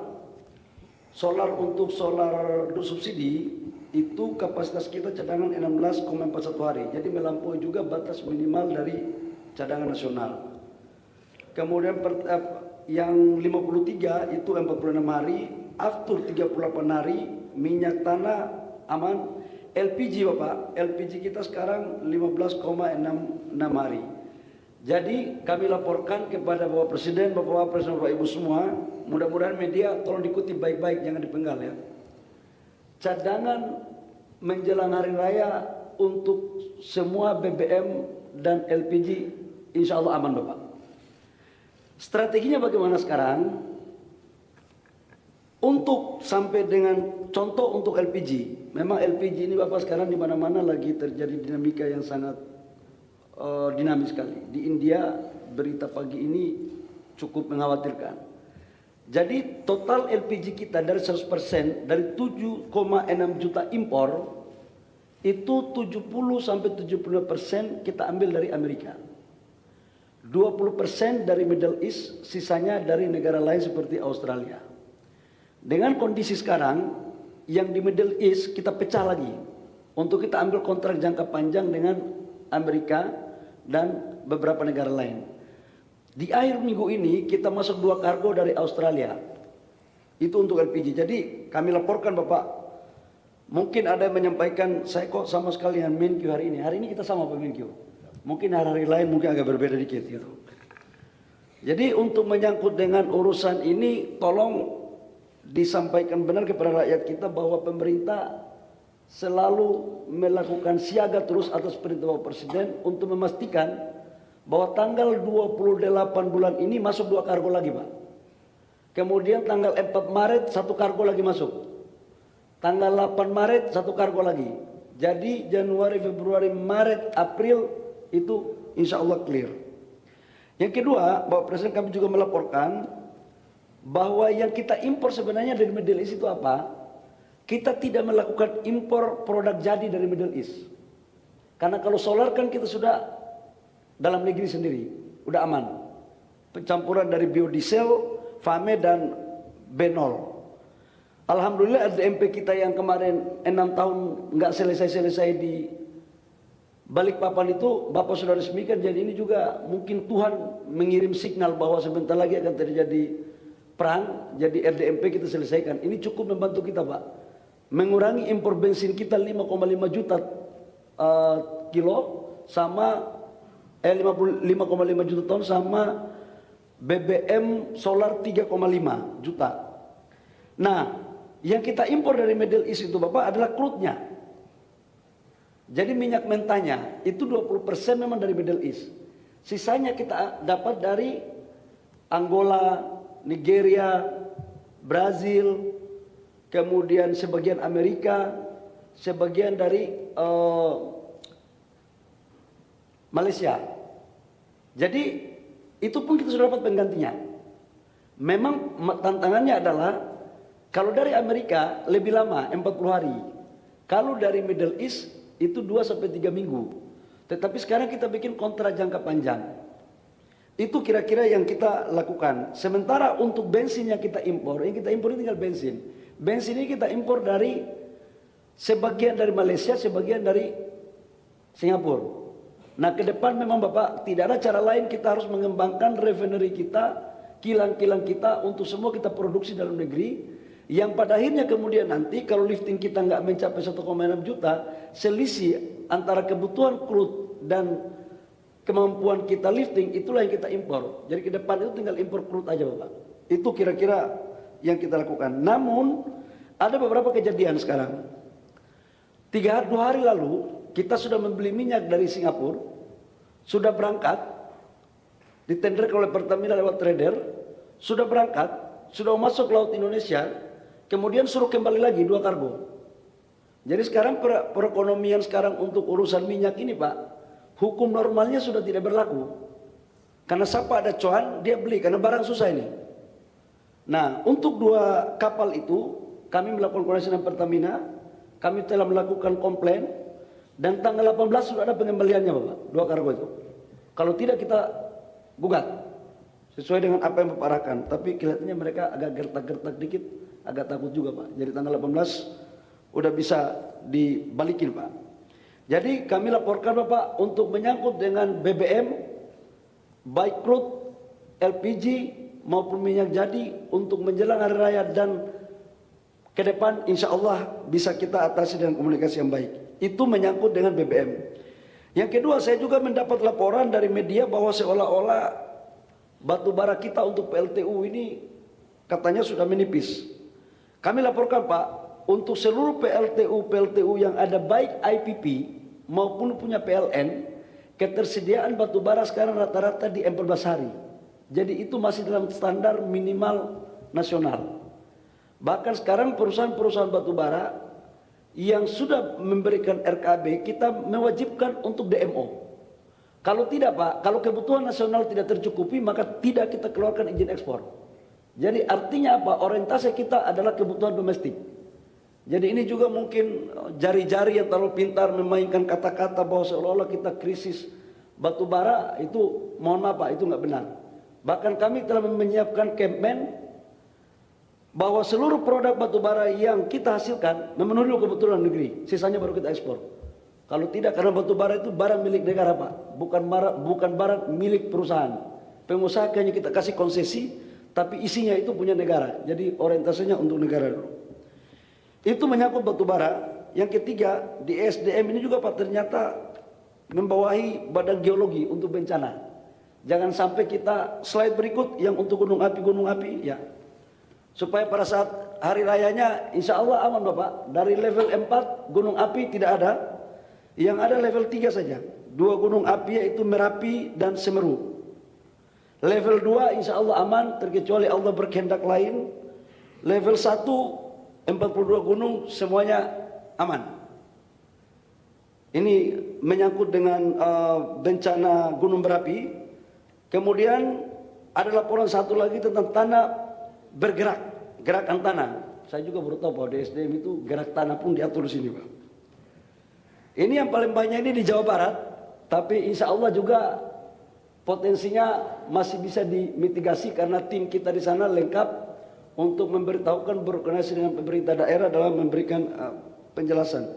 [SPEAKER 6] untuk solar subsidi itu kapasitas kita cadangan 16,41 hari. Jadi melampaui juga batas minimal dari cadangan nasional. Kemudian yang 53 itu 46 hari, after 38 hari, minyak tanah aman. LPG Bapak, LPG kita sekarang 15,66 hari. Jadi kami laporkan kepada Bapak Presiden, Bapak Presiden, Bapak Ibu semua, mudah-mudahan media tolong diikuti baik-baik, jangan dipenggal ya. Cadangan menjelang hari raya untuk semua BBM dan LPG insya Allah aman Bapak. Strateginya bagaimana sekarang? Untuk sampai dengan contoh untuk LPG, memang LPG ini Bapak sekarang di mana-mana lagi terjadi dinamika yang sangat dinamis sekali. Di India berita pagi ini cukup mengkhawatirkan. Jadi total LPG kita dari 100%, dari 7,6 juta impor, itu 70-75% kita ambil dari Amerika. 20% dari Middle East, sisanya dari negara lain seperti Australia. Dengan kondisi sekarang, yang di Middle East kita pecah lagi. Untuk kita ambil kontrak jangka panjang dengan Amerika dan beberapa negara lain. Di akhir minggu ini kita masuk 2 kargo dari Australia. Itu untuk LPG. Jadi kami laporkan Bapak, mungkin ada yang menyampaikan, saya kok sama sekali dengan Menkyu hari ini. Hari ini kita sama Pak Menkyu. Mungkin hari-hari lain mungkin agak berbeda dikit gitu. Jadi untuk menyangkut dengan urusan ini, tolong disampaikan benar kepada rakyat kita bahwa pemerintah selalu melakukan siaga terus atas perintah Bapak Presiden untuk memastikan bahwa tanggal 28 bulan ini masuk 2 kargo lagi Pak. Kemudian tanggal 4 Maret 1 kargo lagi masuk. Tanggal 8 Maret 1 kargo lagi. Jadi Januari, Februari, Maret, April itu insya Allah clear. Yang kedua, Bapak Presiden, kami juga melaporkan bahwa yang kita impor sebenarnya dari Middle East itu apa? Kita tidak melakukan impor produk jadi dari Middle East. Karena kalau solar kan kita sudah dalam negeri sendiri, udah aman. Pencampuran dari biodiesel, FAME dan B0. Alhamdulillah RDMP kita yang kemarin 6 tahun nggak selesai-selesai di Balikpapan itu Bapak sudah resmikan. Jadi ini juga mungkin Tuhan mengirim signal bahwa sebentar lagi akan terjadi perang. Jadi RDMP kita selesaikan. Ini cukup membantu kita, Pak, mengurangi impor bensin kita 5,5 juta kilo sama 5,5 juta ton, sama BBM solar 3,5 juta. Nah, yang kita impor dari Middle East itu Bapak adalah crude-nya. Jadi minyak mentahnya itu 20% memang dari Middle East. Sisanya kita dapat dari Angola, Nigeria, Brazil, kemudian sebagian Amerika, sebagian dari Malaysia. Jadi itu pun kita sudah dapat penggantinya. Memang tantangannya adalah kalau dari Amerika lebih lama, 40 hari. Kalau dari Middle East itu 2-3 minggu. Tetapi sekarang kita bikin kontrak jangka panjang. Itu kira-kira yang kita lakukan. Sementara untuk bensin yang kita impor ini tinggal bensin. Bensin ini kita impor dari sebagian dari Malaysia, sebagian dari Singapura. Nah, ke depan memang Bapak tidak ada cara lain, kita harus mengembangkan refinery kita, kilang-kilang kita untuk semua kita produksi dalam negeri. Yang pada akhirnya kemudian nanti kalau lifting kita nggak mencapai 1,6 juta, selisih antara kebutuhan crude dan kemampuan kita lifting itulah yang kita impor. Jadi ke depan itu tinggal impor crude aja Bapak. Itu kira-kira yang kita lakukan. Namun ada beberapa kejadian sekarang. 2 hari lalu kita sudah membeli minyak dari Singapura, sudah berangkat, ditenderkan oleh Pertamina lewat trader, sudah berangkat, sudah masuk laut Indonesia. Kemudian suruh kembali lagi 2 kargo. Jadi sekarang perekonomian sekarang untuk urusan minyak ini Pak, hukum normalnya sudah tidak berlaku. Karena siapa ada cuan, dia beli, karena barang susah ini. Nah, untuk 2 kapal itu, kami melakukan koordinasi dengan Pertamina, kami telah melakukan komplain, dan tanggal 18 sudah ada pengembaliannya Bapak, 2 kargo itu. Kalau tidak kita gugat, sesuai dengan apa yang Bapak arahkan. Tapi kelihatannya mereka agak gertak-gertak dikit, agak takut juga Pak. Jadi tanggal 18 udah bisa dibalikin Pak. Jadi kami laporkan Bapak untuk menyangkut dengan BBM, baik crude, LPG maupun minyak jadi untuk menjelang hari raya dan ke depan insya Allah bisa kita atasi dengan komunikasi yang baik. Itu menyangkut dengan BBM. Yang kedua, saya juga mendapat laporan dari media bahwa seolah-olah batu bara kita untuk PLTU ini katanya sudah menipis. Kami laporkan Pak, untuk seluruh PLTU yang ada baik IPP maupun punya PLN, ketersediaan batu bara sekarang rata-rata di 14 hari. Jadi itu masih dalam standar minimal nasional. Bahkan sekarang perusahaan-perusahaan batu bara yang sudah memberikan RKB, kita mewajibkan untuk DMO. Kalau tidak Pak, kalau kebutuhan nasional tidak tercukupi, maka tidak kita keluarkan izin ekspor. Jadi artinya apa? Orientasi kita adalah kebutuhan domestik. Jadi ini juga mungkin jari-jari yang terlalu pintar memainkan kata-kata bahwa seolah-olah kita krisis batu bara, itu mohon maaf Pak, itu nggak benar. Bahkan kami telah menyiapkan campaign bahwa seluruh produk batu bara yang kita hasilkan memenuhi kebutuhan negeri, sisanya baru kita ekspor. Kalau tidak, karena batu bara itu barang milik negara Pak, bukan barang milik perusahaan. Pengusaha hanya kita kasih konsesi, tapi isinya itu punya negara. Jadi orientasinya untuk negara dulu. Itu menyangkut batu bara. Yang ketiga, di SDM ini juga Pak ternyata membawahi badan geologi untuk bencana. Jangan sampai kita slide berikut yang untuk gunung api ya. Supaya pada saat hari rayanya insya Allah aman Bapak. Dari level 4 gunung api tidak ada. Yang ada level 3 saja. 2 gunung api yaitu Merapi dan Semeru. Level 2 insya Allah aman, terkecuali Allah berkehendak lain. Level 1, 42 gunung semuanya aman. Ini menyangkut dengan bencana gunung berapi. Kemudian ada laporan satu lagi tentang tanah bergerak, gerakan tanah. Saya juga baru tahu bahwa di SDM itu gerak tanah pun diatur di sini, Pak. Ini yang paling banyak ini di Jawa Barat, tapi insya Allah juga potensinya masih bisa dimitigasi karena tim kita di sana lengkap untuk memberitahukan, berkoordinasi dengan pemerintah daerah dalam memberikan penjelasan.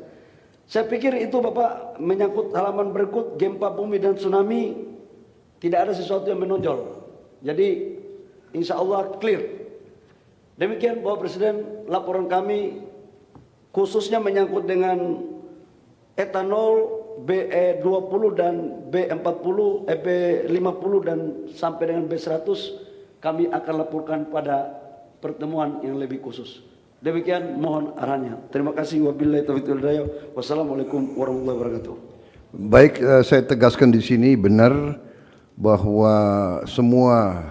[SPEAKER 6] Saya pikir itu Bapak menyangkut halaman berikut gempa bumi dan tsunami tidak ada sesuatu yang menonjol. Jadi insya Allah clear. Demikian Bapak Presiden laporan kami khususnya menyangkut dengan etanol BE20 dan B40, B50 dan sampai dengan B100 kami akan laporkan pada pertemuan yang lebih khusus. Demikian mohon arahannya. Terima kasih. Wabillahi taufiq wal hidayah. Wassalamualaikum warahmatullahi wabarakatuh.
[SPEAKER 2] Baik, saya tegaskan di sini benar bahwa semua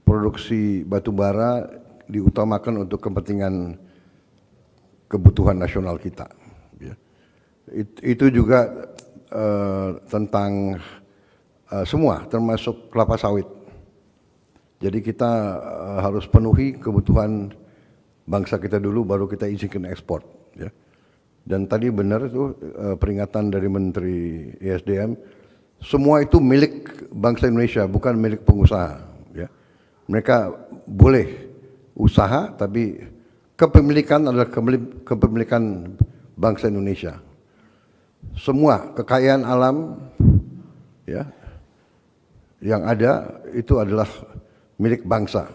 [SPEAKER 2] produksi batu bara diutamakan untuk kepentingan kebutuhan nasional kita. Ya. Itu juga tentang semua, termasuk kelapa sawit. Jadi kita harus penuhi kebutuhan bangsa kita dulu, baru kita izinkan ekspor. Ya. Dan tadi benar itu peringatan dari Menteri ESDM, semua itu milik bangsa Indonesia, bukan milik pengusaha. Ya. Mereka boleh usaha, tapi kepemilikan adalah kepemilikan bangsa Indonesia. Semua kekayaan alam, ya, yang ada itu adalah milik bangsa.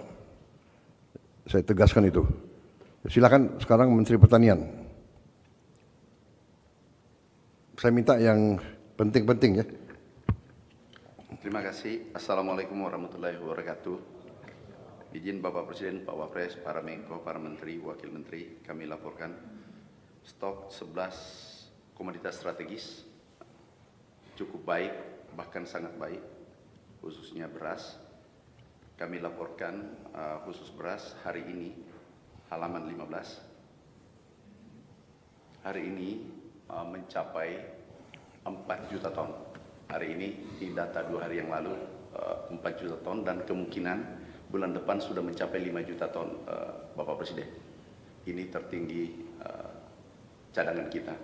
[SPEAKER 2] Saya tegaskan itu. Silakan sekarang Menteri Pertanian. Saya minta yang penting-penting ya.
[SPEAKER 7] Terima kasih. Assalamualaikum warahmatullahi wabarakatuh. Izin Bapak Presiden, Pak Wapres, para Menko, para Menteri, Wakil Menteri, kami laporkan stok 11 komoditas strategis cukup baik, bahkan sangat baik, khususnya beras. Kami laporkan khusus beras hari ini halaman 15. Hari ini mencapai 4 juta ton. Hari ini di data 2 hari yang lalu 4 juta ton dan kemungkinan bulan depan sudah mencapai 5 juta ton, Bapak Presiden. Ini tertinggi cadangan kita.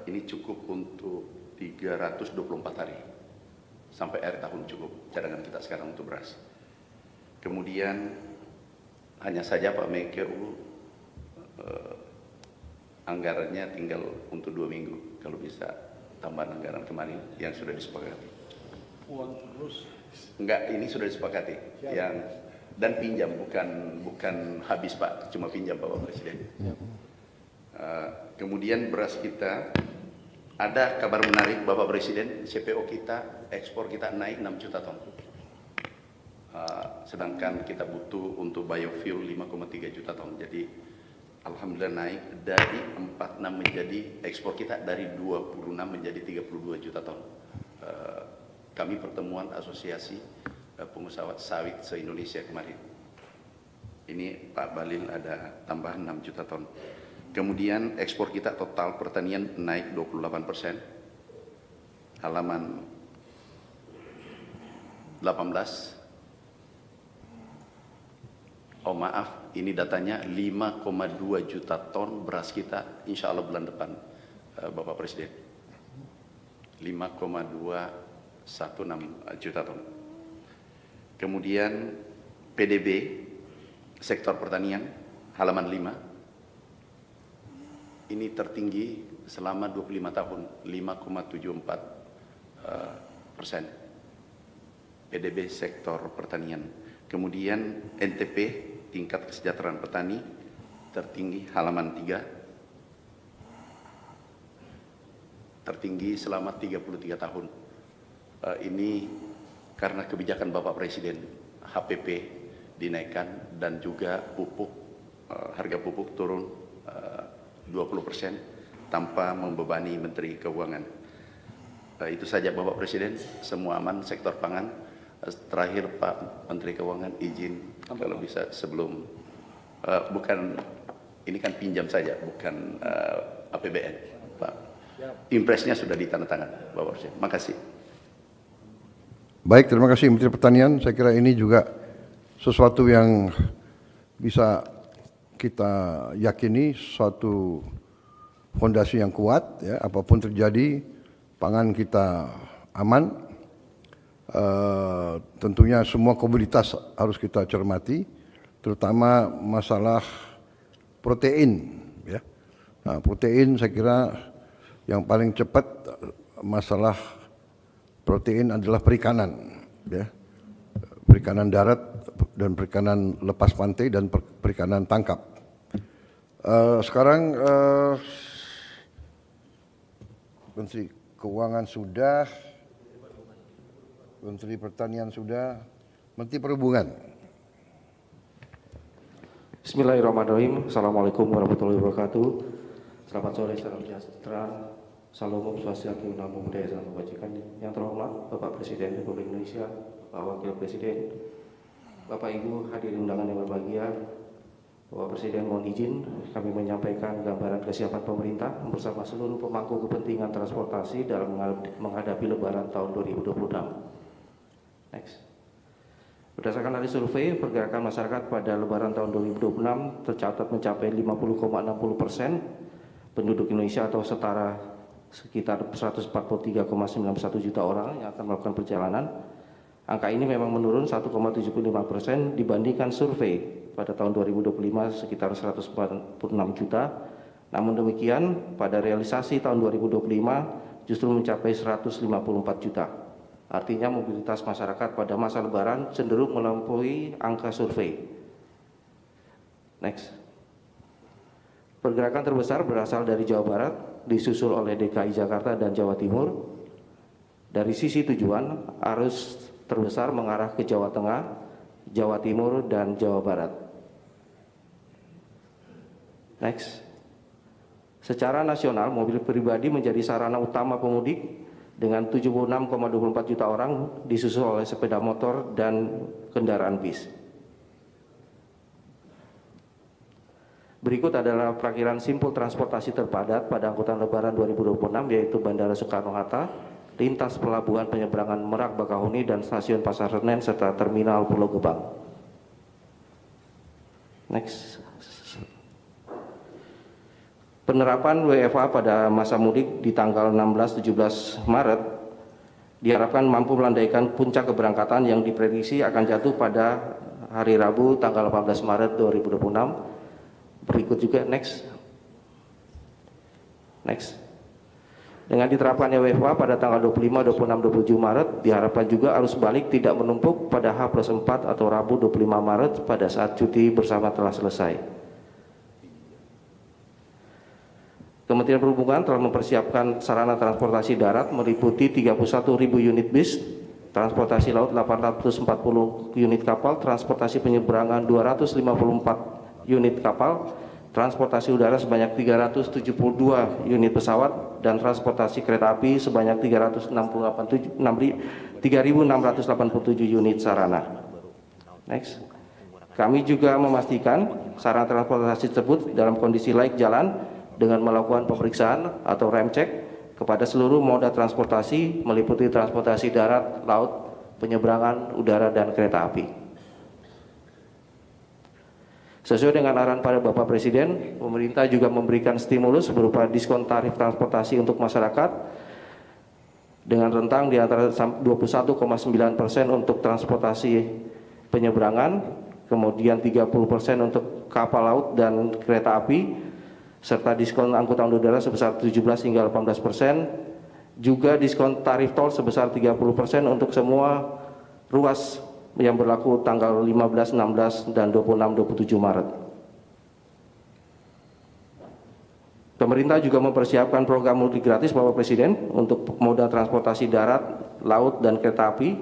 [SPEAKER 7] Ini cukup untuk 324 hari. Sampai akhir tahun cukup cadangan kita sekarang untuk beras. Kemudian hanya saja Pak Menko anggarannya tinggal untuk 2 minggu. Kalau bisa tambahan anggaran kemarin yang sudah disepakati.
[SPEAKER 6] Uang terus?
[SPEAKER 7] Enggak, ini sudah disepakati. Yang dan pinjam, bukan habis Pak, cuma pinjam Bapak Presiden. Kemudian beras kita ada kabar menarik Bapak Presiden, CPO kita, ekspor kita naik 6 juta ton. Sedangkan kita butuh untuk biofuel 5,3 juta ton. Jadi alhamdulillah naik dari 46 menjadi ekspor kita dari 26 menjadi 32 juta ton. Kami pertemuan asosiasi pengusaha sawit se-Indonesia kemarin. Ini Pak Balil ada tambahan 6 juta ton. Kemudian ekspor kita total pertanian naik 28%. Halaman 18. Oh maaf, ini datanya 5,2 juta ton beras kita insya Allah bulan depan, Bapak Presiden. 5,216 juta ton. Kemudian PDB, sektor pertanian, halaman 5. Ini tertinggi selama 25 tahun, 5,74%. PDB sektor pertanian. Kemudian NTP, tingkat kesejahteraan petani, tertinggi halaman 3. Tertinggi selama 33 tahun. Ini karena kebijakan Bapak Presiden, HPP dinaikkan dan juga pupuk, harga pupuk turun 20% tanpa membebani Menteri Keuangan. Itu saja Bapak Presiden, semua aman sektor pangan. Terakhir Pak Menteri Keuangan izin kalau bisa sebelum bukan ini kan pinjam saja, bukan APBN, Pak. Impresnya sudah ditandatangan Bapak Presiden. Makasih.
[SPEAKER 2] Baik, terima kasih Menteri Pertanian. Saya kira ini juga sesuatu yang bisa kita yakini, suatu fondasi yang kuat, ya, apapun terjadi, pangan kita aman. Tentunya semua komoditas harus kita cermati, terutama masalah protein. Ya. Nah, protein saya kira yang paling cepat masalah protein adalah perikanan, ya. Perikanan darat dan perikanan lepas pantai dan perikanan tangkap. Sekarang Menteri Keuangan sudah, Menteri Pertanian sudah, Menteri Perhubungan.
[SPEAKER 8] Bismillahirrahmanirrahim. Assalamualaikum warahmatullahi wabarakatuh. Selamat sore, salam sejahtera. Salam Om Swastiastu, Namo Buddhaya, salam kebajikan. Yang terhormat Bapak Presiden Republik Indonesia, Bapak Wakil Presiden, Bapak Ibu hadirin undangan yang berbahagia. Bapak Presiden mohon izin kami menyampaikan gambaran kesiapan pemerintah bersama seluruh pemangku kepentingan transportasi dalam menghadapi Lebaran tahun 2026. Next. Berdasarkan hasil survei, pergerakan masyarakat pada Lebaran tahun 2026 tercatat mencapai 50,60% penduduk Indonesia atau setara sekitar 143,91 juta orang yang akan melakukan perjalanan. Angka ini memang menurun 1,75% dibandingkan survei pada tahun 2025 sekitar 146 juta. Namun demikian, pada realisasi tahun 2025 justru mencapai 154 juta. Artinya mobilitas masyarakat pada masa Lebaran cenderung melampaui angka survei. Next. Pergerakan terbesar berasal dari Jawa Barat, disusul oleh DKI Jakarta dan Jawa Timur. Dari sisi tujuan, arus terbesar mengarah ke Jawa Tengah, Jawa Timur, dan Jawa Barat. Next. Secara nasional, mobil pribadi menjadi sarana utama pemudik dengan 76,24 juta orang, disusul oleh sepeda motor dan kendaraan bis. Berikut adalah perakiran simpul transportasi terpadat pada angkutan Lebaran 2026, yaitu Bandara Soekarno-Hatta, lintas pelabuhan penyeberangan Merak Bakahuni dan stasiun Pasar Senen serta terminal Pulau Gebang. Next. Penerapan WFA pada masa mudik di tanggal 16-17 Maret diharapkan mampu melandaikan puncak keberangkatan yang diprediksi akan jatuh pada hari Rabu tanggal 18 Maret 2026. Berikut juga next. Dengan diterapkannya WFA pada tanggal 25, 26, 27 Maret diharapkan juga arus balik tidak menumpuk pada H+4 atau Rabu 25 Maret pada saat cuti bersama telah selesai. Kementerian Perhubungan telah mempersiapkan sarana transportasi darat meliputi 31.000 unit bis, transportasi laut 840 unit kapal, transportasi penyeberangan 254 unit kapal, transportasi udara sebanyak 372 unit pesawat, dan transportasi kereta api sebanyak 3.687 unit sarana. Next. Kami juga memastikan sarana transportasi tersebut dalam kondisi layak jalan dengan melakukan pemeriksaan atau rem cek kepada seluruh moda transportasi meliputi transportasi darat, laut, penyeberangan udara, dan kereta api. Sesuai dengan arahan pada Bapak Presiden, pemerintah juga memberikan stimulus berupa diskon tarif transportasi untuk masyarakat dengan rentang di antara 21,9% untuk transportasi penyeberangan, kemudian 30% untuk kapal laut dan kereta api, serta diskon angkutan udara sebesar 17 hingga 18%, juga diskon tarif tol sebesar 30% untuk semua ruas yang berlaku tanggal 15, 16, dan 26, 27 Maret. Pemerintah juga mempersiapkan program mudik gratis Bapak Presiden untuk moda transportasi darat, laut, dan kereta api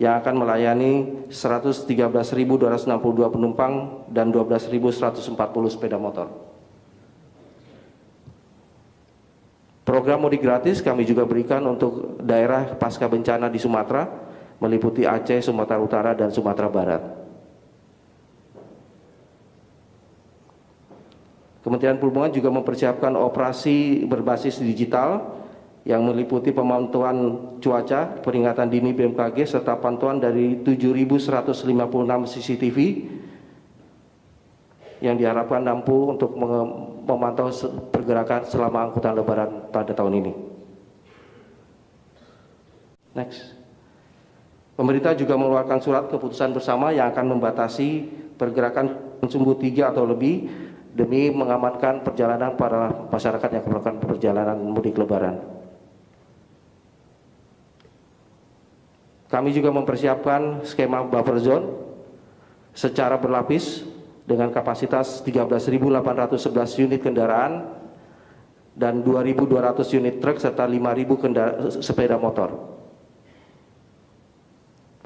[SPEAKER 8] yang akan melayani 113.262 penumpang dan 12.140 sepeda motor. Program mudik gratis kami juga berikan untuk daerah pasca bencana di Sumatera, meliputi Aceh, Sumatera Utara, dan Sumatera Barat. Kementerian Perhubungan juga mempersiapkan operasi berbasis digital yang meliputi pemantauan cuaca, peringatan dini BMKG, serta pantauan dari 7.156 CCTV yang diharapkan mampu untuk memantau pergerakan selama angkutan lebaran pada tahun ini. Next. Pemerintah juga mengeluarkan surat keputusan bersama yang akan membatasi pergerakan sumbu 3 atau lebih demi mengamankan perjalanan para masyarakat yang melakukan perjalanan mudik lebaran. Kami juga mempersiapkan skema buffer zone secara berlapis dengan kapasitas 13.811 unit kendaraan dan 2.200 unit truk serta 5.000 sepeda motor.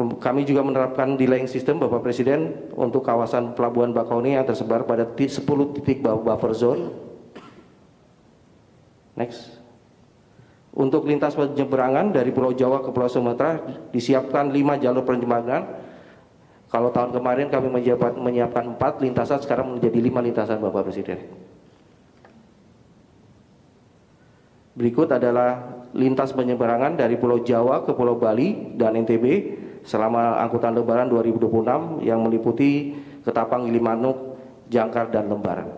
[SPEAKER 8] Kami juga menerapkan delaying system Bapak Presiden untuk kawasan Pelabuhan Bakauheni yang tersebar pada 10 titik buffer zone. Next. Untuk lintas penyeberangan dari Pulau Jawa ke Pulau Sumatera disiapkan 5 jalur penyeberangan. Kalau tahun kemarin kami menyiapkan 4 lintasan, sekarang menjadi 5 lintasan Bapak Presiden. Berikut adalah lintas penyeberangan dari Pulau Jawa ke Pulau Bali dan NTB selama angkutan lebaran 2026 yang meliputi Ketapang, Gilimanuk, Jangkar, dan Lembar.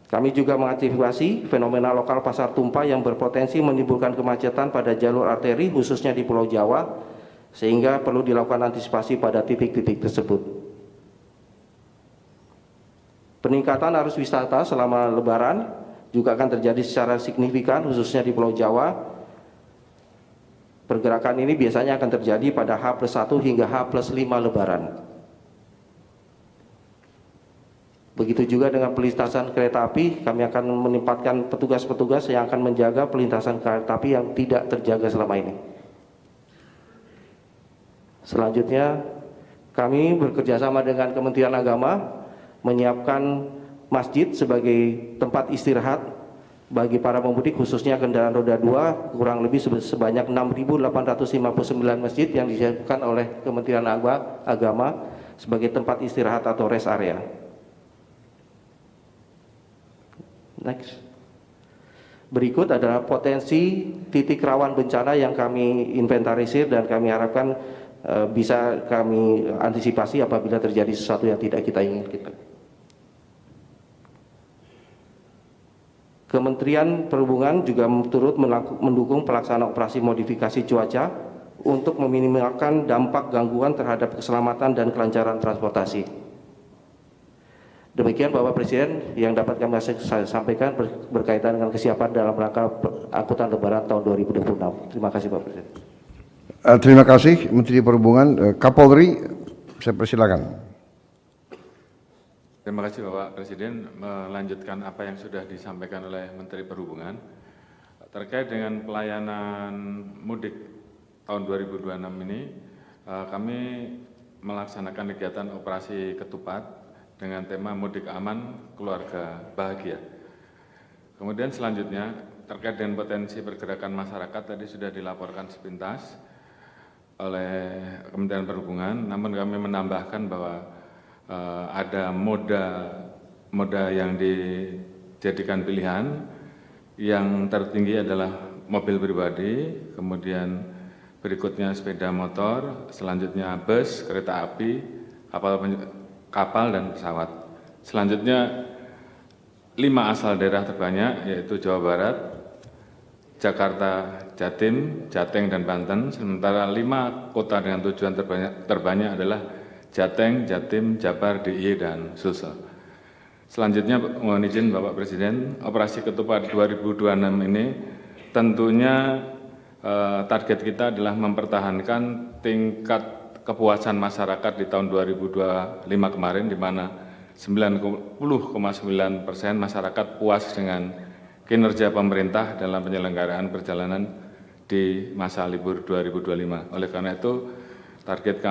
[SPEAKER 8] Kami juga mengantisipasi fenomena lokal pasar tumpah yang berpotensi menimbulkan kemacetan pada jalur arteri khususnya di Pulau Jawa, sehingga perlu dilakukan antisipasi pada titik-titik tersebut. Peningkatan arus wisata selama lebaran juga akan terjadi secara signifikan khususnya di Pulau Jawa. Pergerakan ini biasanya akan terjadi pada H+1 hingga H+5 lebaran. Begitu juga dengan pelintasan kereta api, kami akan menempatkan petugas-petugas yang akan menjaga pelintasan kereta api yang tidak terjaga selama ini. Selanjutnya, kami bekerjasama dengan Kementerian Agama menyiapkan masjid sebagai tempat istirahat bagi para pemudik khususnya kendaraan roda 2, kurang lebih sebanyak 6.859 masjid yang disiapkan oleh Kementerian Agama sebagai tempat istirahat atau rest area. Next. Berikut adalah potensi titik rawan bencana yang kami inventarisir dan kami harapkan bisa kami antisipasi apabila terjadi sesuatu yang tidak kita inginkan. Kementerian Perhubungan juga turut mendukung pelaksanaan operasi modifikasi cuaca untuk meminimalkan dampak gangguan terhadap keselamatan dan kelancaran transportasi. Demikian Bapak Presiden yang dapat kami sampaikan berkaitan dengan kesiapan dalam rangka angkutan lebaran tahun 2026. Terima kasih Bapak Presiden.
[SPEAKER 2] Terima kasih Menteri Perhubungan. Kapolri, saya persilakan.
[SPEAKER 9] Terima kasih Bapak Presiden, melanjutkan apa yang sudah disampaikan oleh Menteri Perhubungan terkait dengan pelayanan mudik tahun 2026 ini. Kami melaksanakan kegiatan operasi ketupat dengan tema mudik aman, keluarga bahagia. Kemudian selanjutnya terkait dengan potensi pergerakan masyarakat tadi sudah dilaporkan sepintas oleh Kementerian Perhubungan, namun kami menambahkan bahwa ada moda yang dijadikan pilihan. Yang tertinggi adalah mobil pribadi, kemudian berikutnya sepeda motor, selanjutnya bus, kereta api, kapal dan pesawat. Selanjutnya 5 asal daerah terbanyak yaitu Jawa Barat, Jakarta, Jatim, Jateng dan Banten. Sementara 5 kota dengan tujuan terbanyak adalah Jateng, Jatim, Jabar, DIY dan Sulsel. Selanjutnya mohon izin Bapak Presiden, operasi ketupat 2026 ini tentunya target kita adalah mempertahankan tingkat kepuasan masyarakat di tahun 2025 kemarin, di mana 90,9% masyarakat puas dengan kinerja pemerintah dalam penyelenggaraan perjalanan di masa libur 2025. Oleh karena itu, target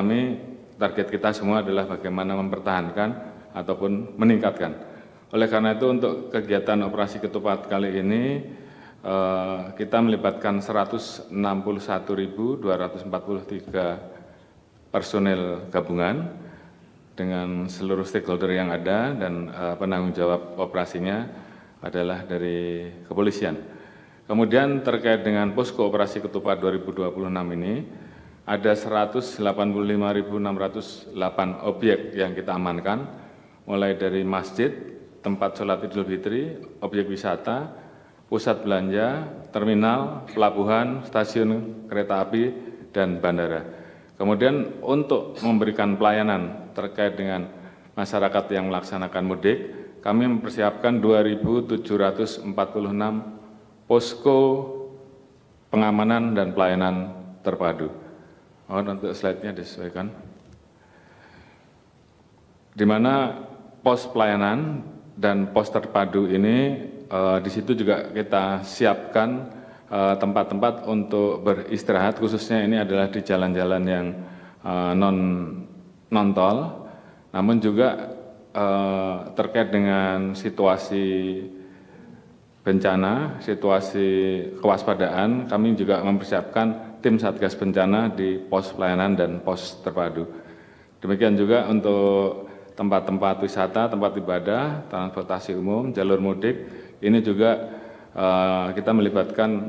[SPEAKER 9] kita semua adalah bagaimana mempertahankan ataupun meningkatkan. Oleh karena itu, untuk kegiatan operasi ketupat kali ini kita melibatkan 161.243 personel gabungan dengan seluruh stakeholder yang ada dan penanggung jawab operasinya adalah dari kepolisian. Kemudian terkait dengan posko operasi ketupat 2026 ini, ada 185.608 objek yang kita amankan, mulai dari masjid, tempat sholat Idul Fitri, objek wisata, pusat belanja, terminal, pelabuhan, stasiun kereta api, dan bandara. Kemudian untuk memberikan pelayanan terkait dengan masyarakat yang melaksanakan mudik, kami mempersiapkan 2.746 posko pengamanan dan pelayanan terpadu. Mohon untuk slide-nya disesuaikan. Di mana pos pelayanan dan pos terpadu ini di situ juga kita siapkan tempat-tempat untuk beristirahat, khususnya ini adalah di jalan-jalan yang non tol, namun juga terkait dengan situasi bencana, situasi kewaspadaan, kami juga mempersiapkan tim Satgas Bencana di pos pelayanan dan pos terpadu. Demikian juga untuk tempat-tempat wisata, tempat ibadah, transportasi umum, jalur mudik, ini juga kita melibatkan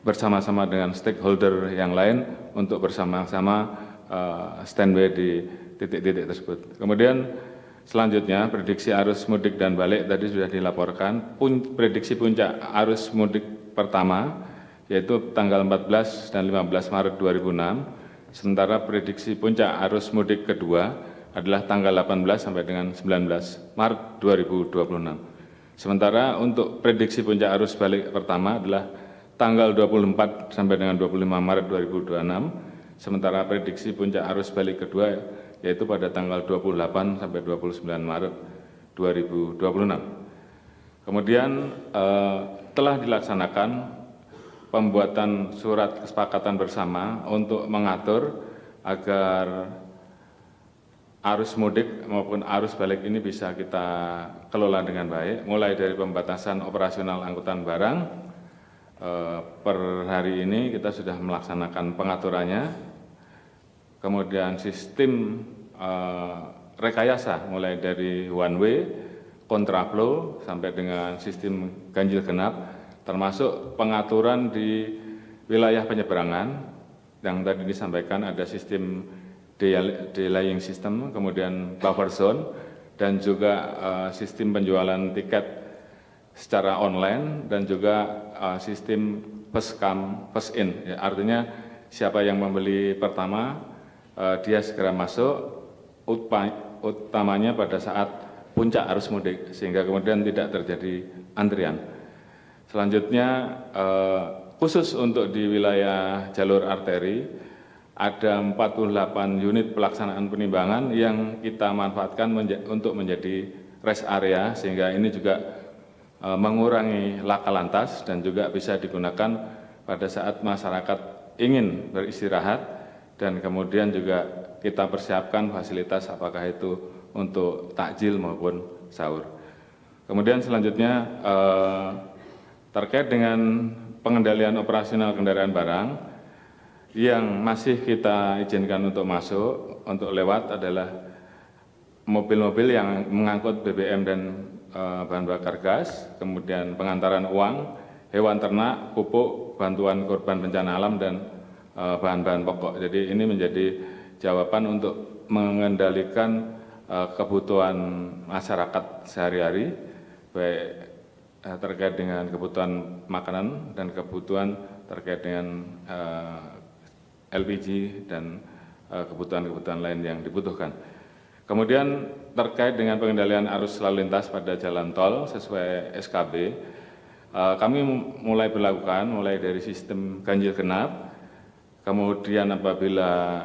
[SPEAKER 9] bersama-sama dengan stakeholder yang lain untuk bersama-sama standby di titik-titik tersebut. Kemudian selanjutnya prediksi arus mudik dan balik tadi sudah dilaporkan. Prediksi puncak arus mudik pertama yaitu tanggal 14 dan 15 Maret 2006. Sementara prediksi puncak arus mudik kedua adalah tanggal 18 sampai dengan 19 Maret 2026. Sementara untuk prediksi puncak arus balik pertama adalah tanggal 24 sampai dengan 25 Maret 2026. Sementara prediksi puncak arus balik kedua yaitu pada tanggal 28 sampai 29 Maret 2026. Kemudian telah dilaksanakan pembuatan surat kesepakatan bersama untuk mengatur agar arus mudik maupun arus balik ini bisa kita kelola dengan baik, mulai dari pembatasan operasional angkutan barang. Per hari ini kita sudah melaksanakan pengaturannya. Kemudian sistem rekayasa mulai dari one way, kontraflow sampai dengan sistem ganjil genap, termasuk pengaturan di wilayah penyeberangan yang tadi disampaikan ada sistem delaying system, kemudian buffer zone, dan juga sistem penjualan tiket secara online dan juga sistem first come first in. Ya, artinya siapa yang membeli pertama dia segera masuk, utamanya pada saat puncak arus mudik, sehingga kemudian tidak terjadi antrian. Selanjutnya khusus untuk di wilayah jalur arteri ada 48 unit pelaksanaan penimbangan yang kita manfaatkan untuk menjadi rest area, sehingga ini juga mengurangi laka lantas dan juga bisa digunakan pada saat masyarakat ingin beristirahat. Dan kemudian juga kita persiapkan fasilitas apakah itu untuk takjil maupun sahur. Kemudian selanjutnya terkait dengan pengendalian operasional kendaraan barang yang masih kita izinkan untuk masuk, untuk lewat adalah mobil-mobil yang mengangkut BBM dan bahan bakar gas, kemudian pengantaran uang, hewan ternak, pupuk, bantuan korban bencana alam, dan bahan-bahan pokok. Jadi ini menjadi jawaban untuk mengendalikan kebutuhan masyarakat sehari-hari, baik terkait dengan kebutuhan makanan dan kebutuhan terkait dengan LPG dan kebutuhan-kebutuhan lain yang dibutuhkan. Kemudian terkait dengan pengendalian arus lalu lintas pada jalan tol sesuai SKB, kami mulai berlakukan mulai dari sistem ganjil genap. Kemudian apabila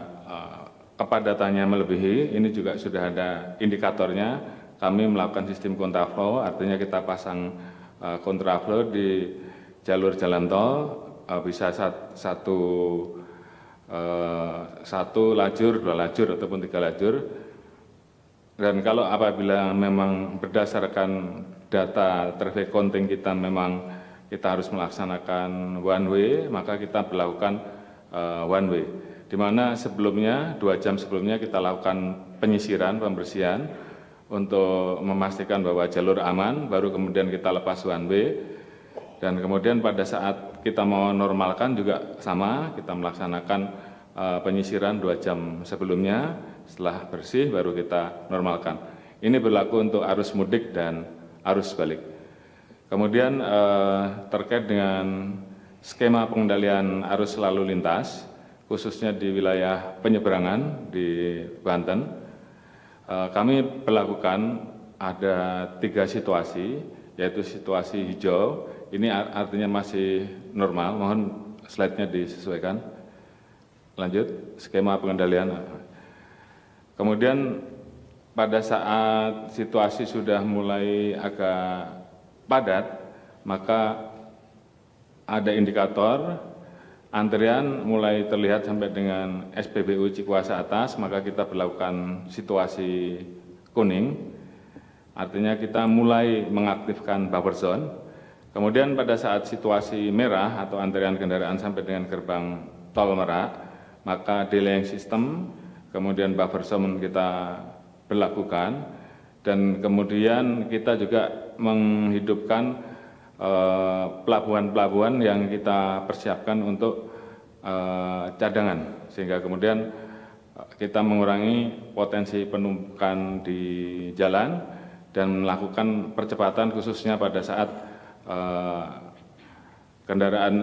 [SPEAKER 9] kepadatannya melebihi, ini juga sudah ada indikatornya, kami melakukan sistem kontraflow, artinya kita pasang kontraflow di jalur jalan tol, bisa satu lajur, dua lajur, ataupun tiga lajur. Dan kalau apabila memang berdasarkan data traffic counting kita memang kita harus melaksanakan one way, maka kita berlakukan one way, di mana sebelumnya 2 jam sebelumnya kita lakukan penyisiran, pembersihan untuk memastikan bahwa jalur aman, baru kemudian kita lepas one way. Dan kemudian pada saat kita mau normalkan juga sama, kita melaksanakan penyisiran 2 jam sebelumnya, setelah bersih baru kita normalkan. Ini berlaku untuk arus mudik dan arus balik. Kemudian terkait dengan skema pengendalian arus lalu lintas, khususnya di wilayah penyeberangan di Banten, kami berlakukan ada 3 situasi, yaitu situasi hijau, ini artinya masih normal, mohon slide-nya disesuaikan. Lanjut, skema pengendalian. Kemudian pada saat situasi sudah mulai agak padat, maka ada indikator antrian mulai terlihat sampai dengan SPBU Cikuasa atas, maka kita berlakukan situasi kuning, artinya kita mulai mengaktifkan buffer zone. Kemudian pada saat situasi merah atau antrian kendaraan sampai dengan gerbang tol Merak, maka delaying system, kemudian buffer zone kita berlakukan, dan kemudian kita juga menghidupkan pelabuhan-pelabuhan yang kita persiapkan untuk cadangan, sehingga kemudian kita mengurangi potensi penumpukan di jalan dan melakukan percepatan khususnya pada saat kendaraan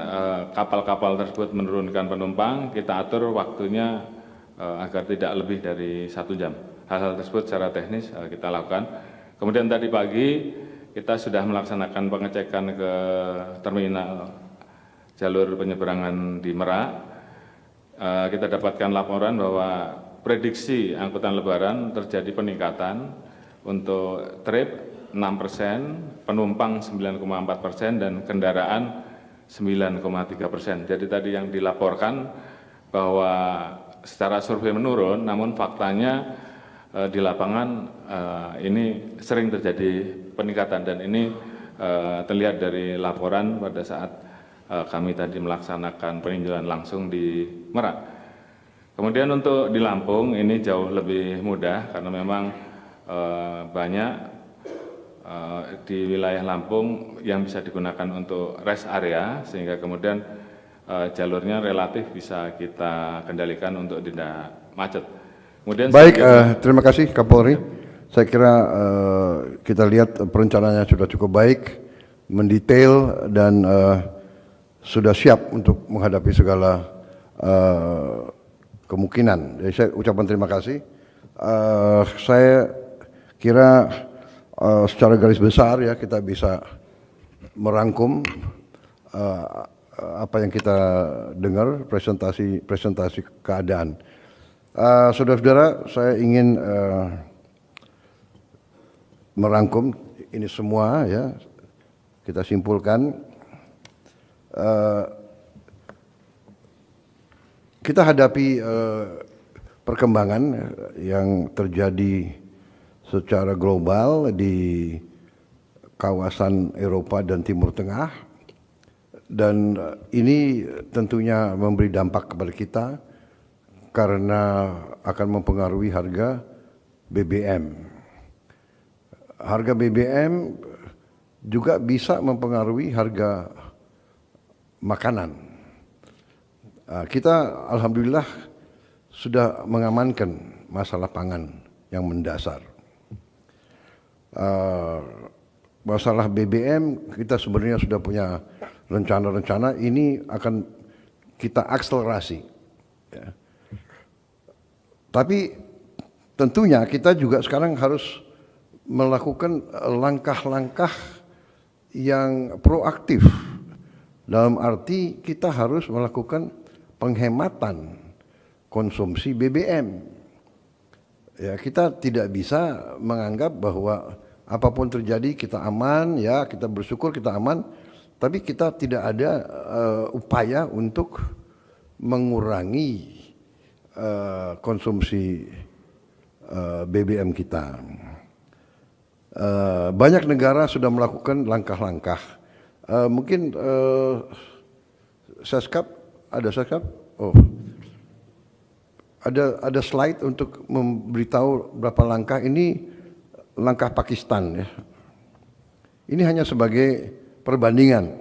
[SPEAKER 9] kapal-kapal tersebut menurunkan penumpang, kita atur waktunya agar tidak lebih dari 1 jam. Hal-hal tersebut secara teknis kita lakukan. Kemudian tadi pagi kita sudah melaksanakan pengecekan ke terminal jalur penyeberangan di Merak. Kita dapatkan laporan bahwa prediksi angkutan lebaran terjadi peningkatan untuk trip 6%, penumpang 9,4% dan kendaraan 9,3%. Jadi tadi yang dilaporkan bahwa secara survei menurun, namun faktanya di lapangan ini sering terjadi peningkatan, dan ini terlihat dari laporan pada saat kami tadi melaksanakan peninjauan langsung di Merak. Kemudian untuk di Lampung ini jauh lebih mudah karena memang banyak di wilayah Lampung yang bisa digunakan untuk rest area, sehingga kemudian jalurnya relatif bisa kita kendalikan untuk tidak macet. Kemudian
[SPEAKER 2] baik, terima kasih Kapolri. Saya kira kita lihat perencanaannya sudah cukup baik, mendetail, dan sudah siap untuk menghadapi segala kemungkinan. Jadi saya ucapkan terima kasih. Saya kira secara garis besar ya kita bisa merangkum apa yang kita dengar, presentasi keadaan. Saudara-saudara, saya ingin merangkum ini semua ya, kita simpulkan. Kita hadapi perkembangan yang terjadi secara global di kawasan Eropa dan Timur Tengah, dan ini tentunya memberi dampak kepada kita karena akan mempengaruhi harga BBM. Harga BBM juga bisa mempengaruhi harga makanan. Kita alhamdulillah sudah mengamankan masalah pangan yang mendasar. Masalah BBM kita sebenarnya sudah punya rencana-rencana, ini akan kita akselerasi. Ya. Tapi tentunya kita juga sekarang harus melakukan langkah-langkah yang proaktif. Dalam arti kita harus melakukan penghematan konsumsi BBM. Ya, kita tidak bisa menganggap bahwa apapun terjadi kita aman, ya kita bersyukur kita aman, tapi kita tidak ada upaya untuk mengurangi konsumsi BBM kita. Banyak negara sudah melakukan langkah-langkah. Mungkin Seskap, ada Seskap? Oh, ada slide untuk memberitahu berapa langkah ini. langkah Pakistan ya. Ini hanya sebagai perbandingan.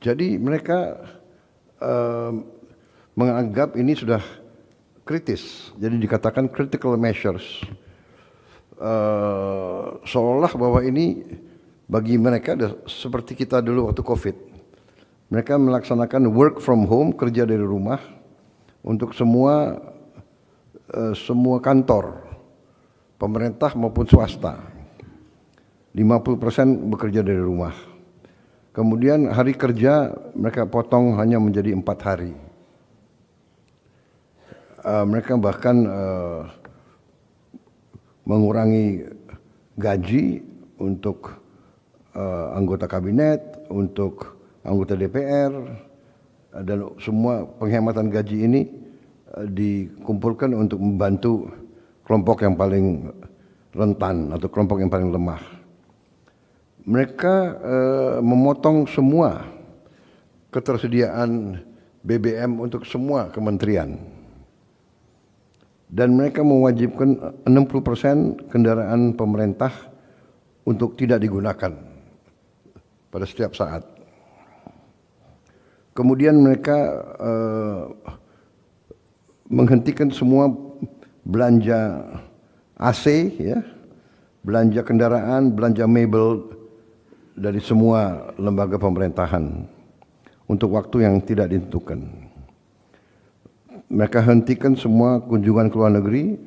[SPEAKER 2] Jadi mereka menganggap ini sudah kritis. Jadi dikatakan critical measures. Seolah bahwa ini bagi mereka seperti kita dulu waktu COVID. Mereka melaksanakan work from home, kerja dari rumah untuk semua kantor, pemerintah maupun swasta. 50% bekerja dari rumah. Kemudian hari kerja mereka potong hanya menjadi 4 hari. Mereka bahkan mengurangi gaji untuk anggota kabinet, untuk anggota DPR, dan semua penghematan gaji ini dikumpulkan untuk membantu kelompok yang paling rentan atau kelompok yang paling lemah. Mereka memotong semua ketersediaan BBM untuk semua kementerian. Dan mereka mewajibkan 60% kendaraan pemerintah untuk tidak digunakan pada setiap saat. Kemudian mereka menghentikan semua belanja AC, ya, belanja kendaraan, belanja mebel dari semua lembaga pemerintahan untuk waktu yang tidak ditentukan. Mereka hentikan semua kunjungan ke luar negeri,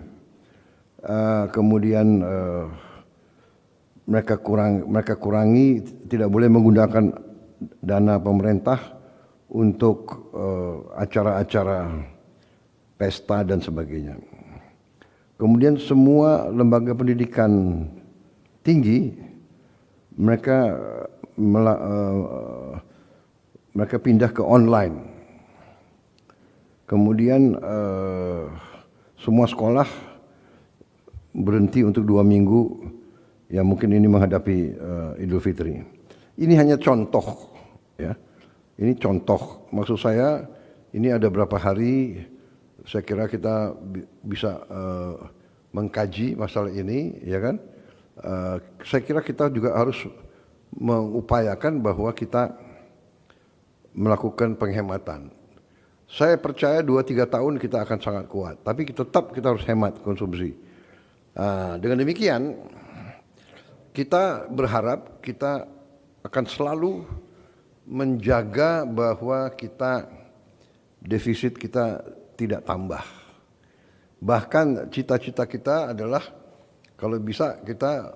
[SPEAKER 2] kemudian mereka kurangi, tidak boleh menggunakan dana pemerintah untuk acara-acara pesta dan sebagainya. Kemudian semua lembaga pendidikan tinggi mereka pindah ke online. Kemudian semua sekolah berhenti untuk 2 minggu, ya mungkin ini menghadapi Idul Fitri. Ini hanya contoh, ya. Ini contoh. Maksud saya ini ada berapa hari. Saya kira kita bisa mengkaji masalah ini, ya kan? Saya kira kita juga harus mengupayakan bahwa kita melakukan penghematan. Saya percaya 2-3 tahun kita akan sangat kuat, tapi tetap kita harus hemat konsumsi. Dengan demikian, kita berharap kita akan selalu menjaga bahwa defisit kita tidak tambah. Bahkan cita-cita kita adalah kalau bisa kita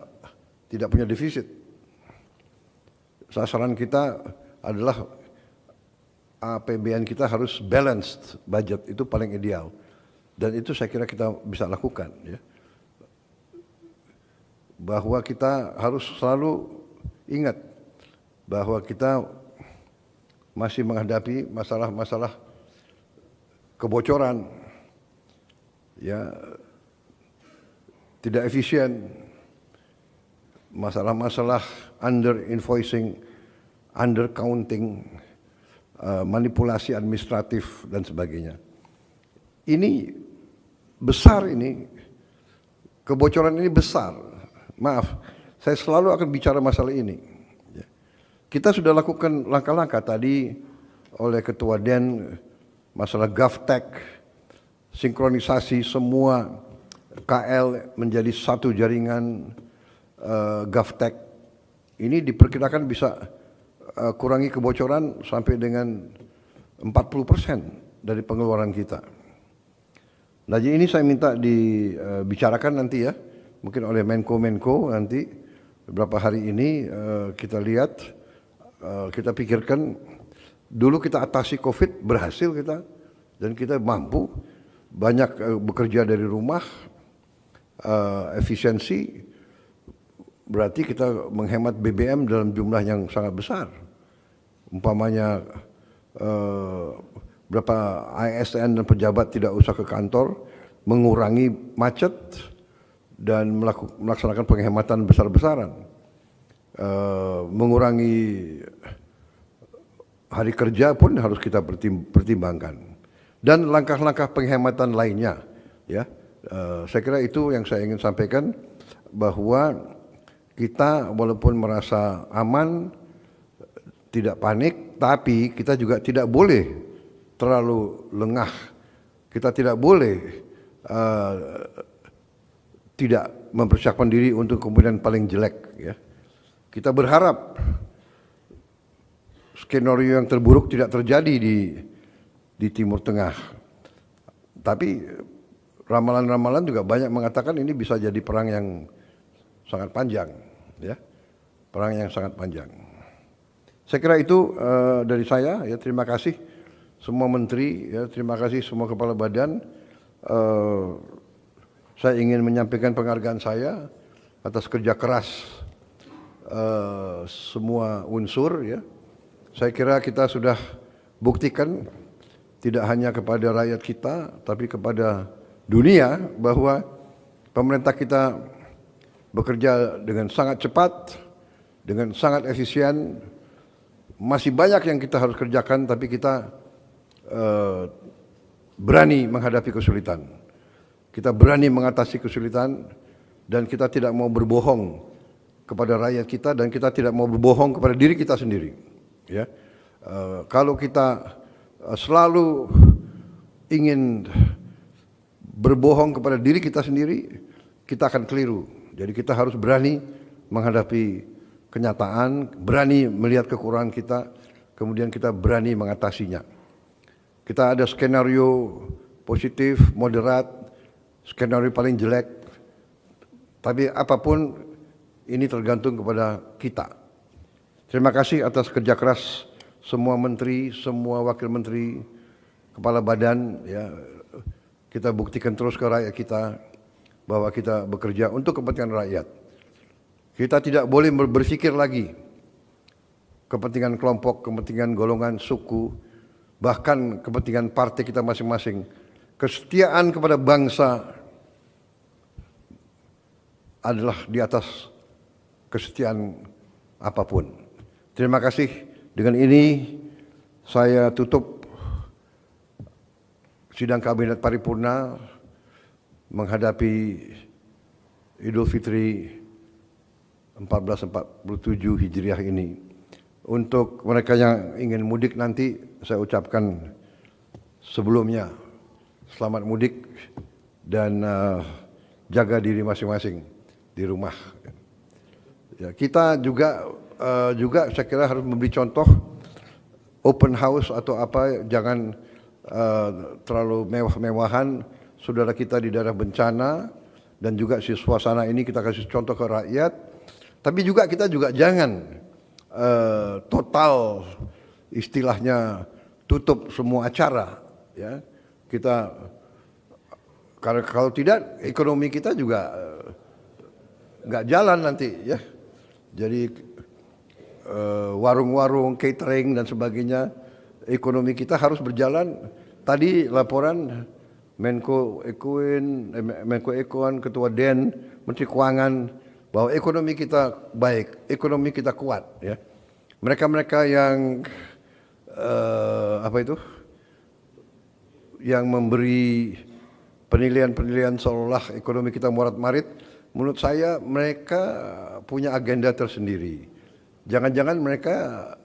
[SPEAKER 2] tidak punya defisit. Sasaran kita adalah APBN kita harus balanced budget, itu paling ideal. Dan itu saya kira kita bisa lakukan, ya. Bahwa kita harus selalu ingat bahwa kita masih menghadapi masalah-masalah kebocoran, ya, tidak efisien, masalah-masalah under invoicing, under counting, manipulasi administratif dan sebagainya. Ini besar, ini kebocoran ini besar. Maaf, saya selalu akan bicara masalah ini. Kita sudah lakukan langkah-langkah tadi oleh Ketua Den, masalah GovTech, sinkronisasi semua KL menjadi satu jaringan GovTech. Ini diperkirakan bisa kurangi kebocoran sampai dengan 40% dari pengeluaran kita. Nah, jadi ini saya minta dibicarakan nanti, ya, mungkin oleh Menko nanti beberapa hari ini. Kita lihat, kita pikirkan dulu kita atasi COVID, berhasil kita, dan kita mampu banyak bekerja dari rumah, efisiensi, berarti kita menghemat BBM dalam jumlah yang sangat besar. Umpamanya berapa ASN dan pejabat tidak usah ke kantor, mengurangi macet dan melaksanakan penghematan besar-besaran, mengurangi hari kerja pun harus kita pertimbangkan, dan langkah-langkah penghematan lainnya, ya, Saya kira itu yang saya ingin sampaikan, bahwa kita walaupun merasa aman, tidak panik, tapi kita juga tidak boleh terlalu lengah. Kita tidak boleh tidak mempersiapkan diri untuk kemudian paling jelek. Ya. Kita berharap skenario yang terburuk tidak terjadi di Timur Tengah. Tapi ramalan-ramalan juga banyak mengatakan ini bisa jadi perang yang sangat panjang, ya, perang yang sangat panjang. Saya kira itu dari saya. Ya, terima kasih semua menteri, ya, terima kasih semua kepala badan. Saya ingin menyampaikan penghargaan saya atas kerja keras semua unsur. Ya, saya kira kita sudah buktikan tidak hanya kepada rakyat kita, tapi kepada dunia bahwa pemerintah kita bekerja dengan sangat cepat, dengan sangat efisien. Masih banyak yang kita harus kerjakan, tapi kita berani menghadapi kesulitan. Kita berani mengatasi kesulitan, dan kita tidak mau berbohong kepada rakyat kita, dan kita tidak mau berbohong kepada diri kita sendiri. Ya, kalau kita selalu ingin berbohong kepada diri kita sendiri, kita akan keliru. Jadi kita harus berani menghadapi kenyataan, berani melihat kekurangan kita, kemudian kita berani mengatasinya. Kita ada skenario positif, moderat, skenario paling jelek, tapi apapun ini tergantung kepada kita. Terima kasih atas kerja keras semua menteri, semua wakil menteri, kepala badan. Ya, kita buktikan terus ke rakyat kita bahwa kita bekerja untuk kepentingan rakyat. Kita tidak boleh berpikir lagi kepentingan kelompok, kepentingan golongan, suku, bahkan kepentingan partai kita masing-masing. Kesetiaan kepada bangsa adalah di atas kesetiaan apapun. Terima kasih. Dengan ini saya tutup sidang kabinet paripurna menghadapi Idul Fitri 1447 Hijriah ini. Untuk mereka yang ingin mudik nanti, saya ucapkan sebelumnya selamat mudik, dan jaga diri masing-masing di rumah. Ya, kita juga saya kira harus memberi contoh open house atau apa, jangan terlalu mewah-mewahan. Saudara kita di daerah bencana, dan juga si suasana ini kita kasih contoh ke rakyat. Tapi juga kita juga jangan total istilahnya tutup semua acara. Ya, kita kalau tidak ekonomi kita juga nggak jalan nanti. Ya, jadi warung-warung, catering dan sebagainya, ekonomi kita harus berjalan. Tadi laporan Menko Ekuan, Ketua DEN, Menteri Keuangan, bahwa ekonomi kita baik, ekonomi kita kuat. Ya, mereka-mereka yang yang memberi penilaian-penilaian seolah ekonomi kita morat-marit, menurut saya mereka punya agenda tersendiri. Jangan-jangan mereka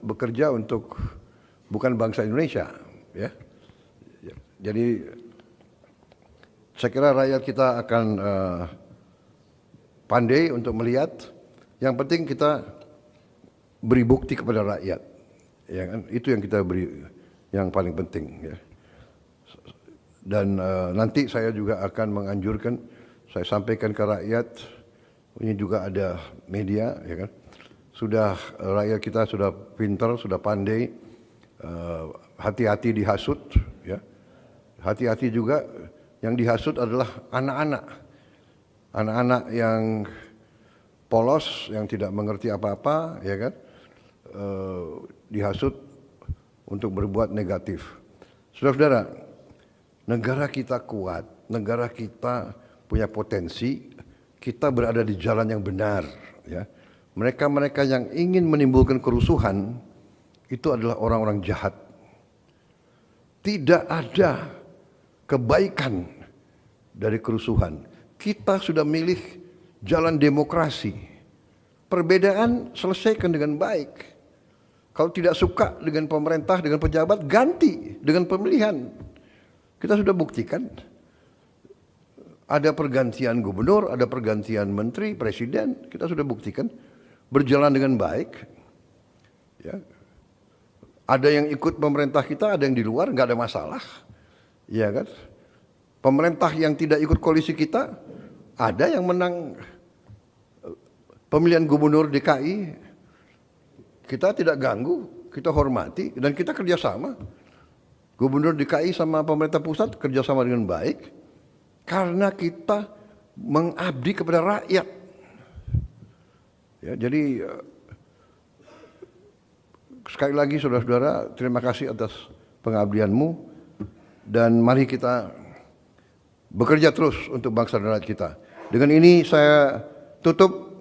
[SPEAKER 2] bekerja untuk bukan bangsa Indonesia. Ya, jadi saya kira rakyat kita akan pandai untuk melihat. Yang penting kita beri bukti kepada rakyat, ya kan? Itu yang kita beri, yang paling penting. Ya. Dan nanti saya juga akan menganjurkan, saya sampaikan ke rakyat, ini juga ada media, ya kan? Sudah rakyat kita sudah pintar, sudah pandai, hati-hati dihasut. Ya. Hati-hati juga yang dihasut adalah anak-anak yang polos, yang tidak mengerti apa-apa, ya kan, dihasut untuk berbuat negatif. Saudara-saudara, negara kita kuat, negara kita punya potensi, kita berada di jalan yang benar. Ya, mereka-mereka yang ingin menimbulkan kerusuhan itu adalah orang-orang jahat. Tidak ada kebaikan dari kerusuhan. Kita sudah milih jalan demokrasi. Perbedaan selesaikan dengan baik. Kalau tidak suka dengan pemerintah, dengan pejabat, ganti dengan pemilihan. Kita sudah buktikan. Ada pergantian gubernur, ada pergantian menteri, presiden. Kita sudah buktikan berjalan dengan baik. Ya. Ada yang ikut pemerintah kita, ada yang di luar, nggak ada masalah. Ya kan? Pemerintah yang tidak ikut koalisi kita, ada yang menang pemilihan gubernur DKI. Kita tidak ganggu, kita hormati, dan kita kerjasama. Gubernur DKI sama pemerintah pusat kerjasama dengan baik, karena kita mengabdi kepada rakyat. Ya, jadi sekali lagi saudara-saudara, terima kasih atas pengabdianmu, dan mari kita bekerja terus untuk bangsa dan rakyat kita. Dengan ini saya tutup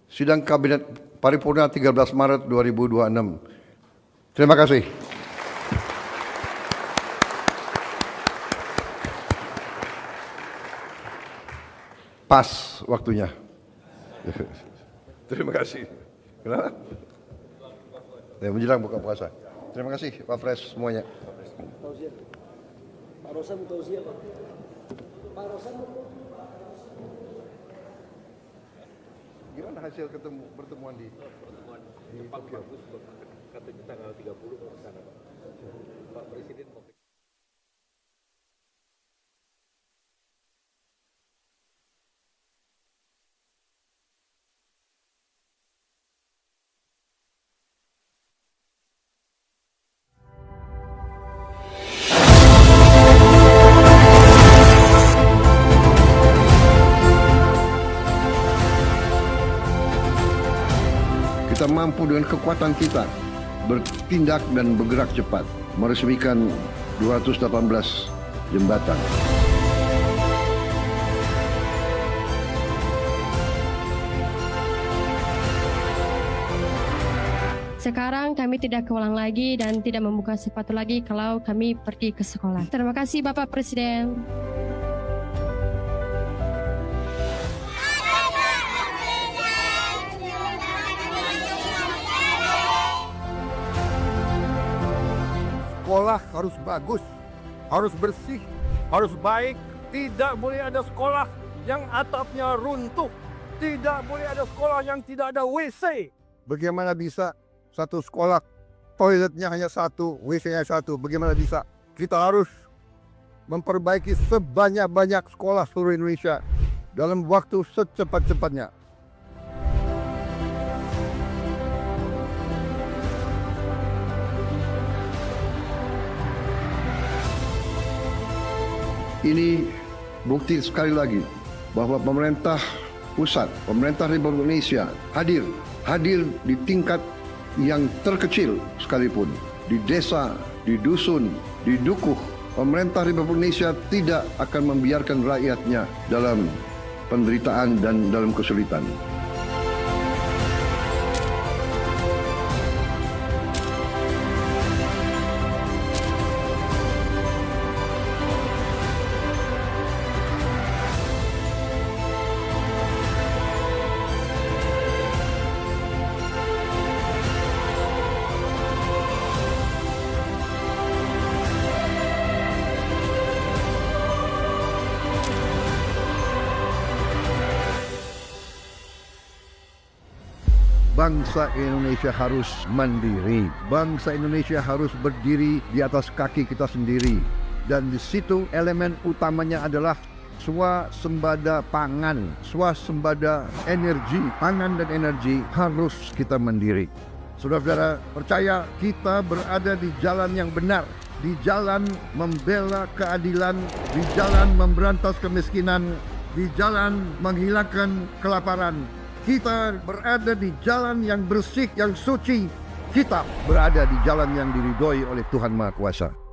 [SPEAKER 2] sidang Kabinet Paripurna 13 Maret 2026. Terima kasih. Pas waktunya. Terima kasih. Kenapa? Ya, menjelang buka puasa. Terima kasih Pak Pres semuanya.
[SPEAKER 6] Pak Rosan tausiah Pak. Pak Rosan.
[SPEAKER 2] Gimana hasil pertemuan di Tokyo?
[SPEAKER 10] Katanya tanggal 30 mau ke sana Pak. Pak Presiden mau.
[SPEAKER 2] Kita mampu dengan kekuatan kita bertindak dan bergerak cepat meresmikan 218 jembatan.
[SPEAKER 11] Sekarang kami tidak keulang lagi dan tidak membuka sepatu lagi kalau kami pergi ke sekolah. Terima kasih Bapak Presiden.
[SPEAKER 12] Sekolah harus bagus, harus bersih, harus baik. Tidak boleh ada sekolah yang atapnya runtuh. Tidak boleh ada sekolah yang tidak ada WC. Bagaimana bisa satu sekolah toiletnya hanya satu, WC-nya satu? Bagaimana bisa? Kita harus memperbaiki sebanyak-banyak sekolah seluruh Indonesia dalam waktu secepat-cepatnya.
[SPEAKER 2] Ini bukti sekali lagi bahwa pemerintah pusat, pemerintah Republik Indonesia hadir di tingkat yang terkecil sekalipun, di desa, di dusun, di dukuh. Pemerintah Republik Indonesia tidak akan membiarkan rakyatnya dalam penderitaan dan dalam kesulitan. Bangsa Indonesia harus mandiri. Bangsa Indonesia harus berdiri di atas kaki kita sendiri. Dan di situ elemen utamanya adalah swasembada pangan, swasembada energi. Pangan dan energi harus kita mandiri. Saudara-saudara, percaya kita berada di jalan yang benar, di jalan membela keadilan, di jalan memberantas kemiskinan, di jalan menghilangkan kelaparan. Kita berada di jalan yang bersih, yang suci. Kita berada di jalan yang diridhoi oleh Tuhan Maha Kuasa.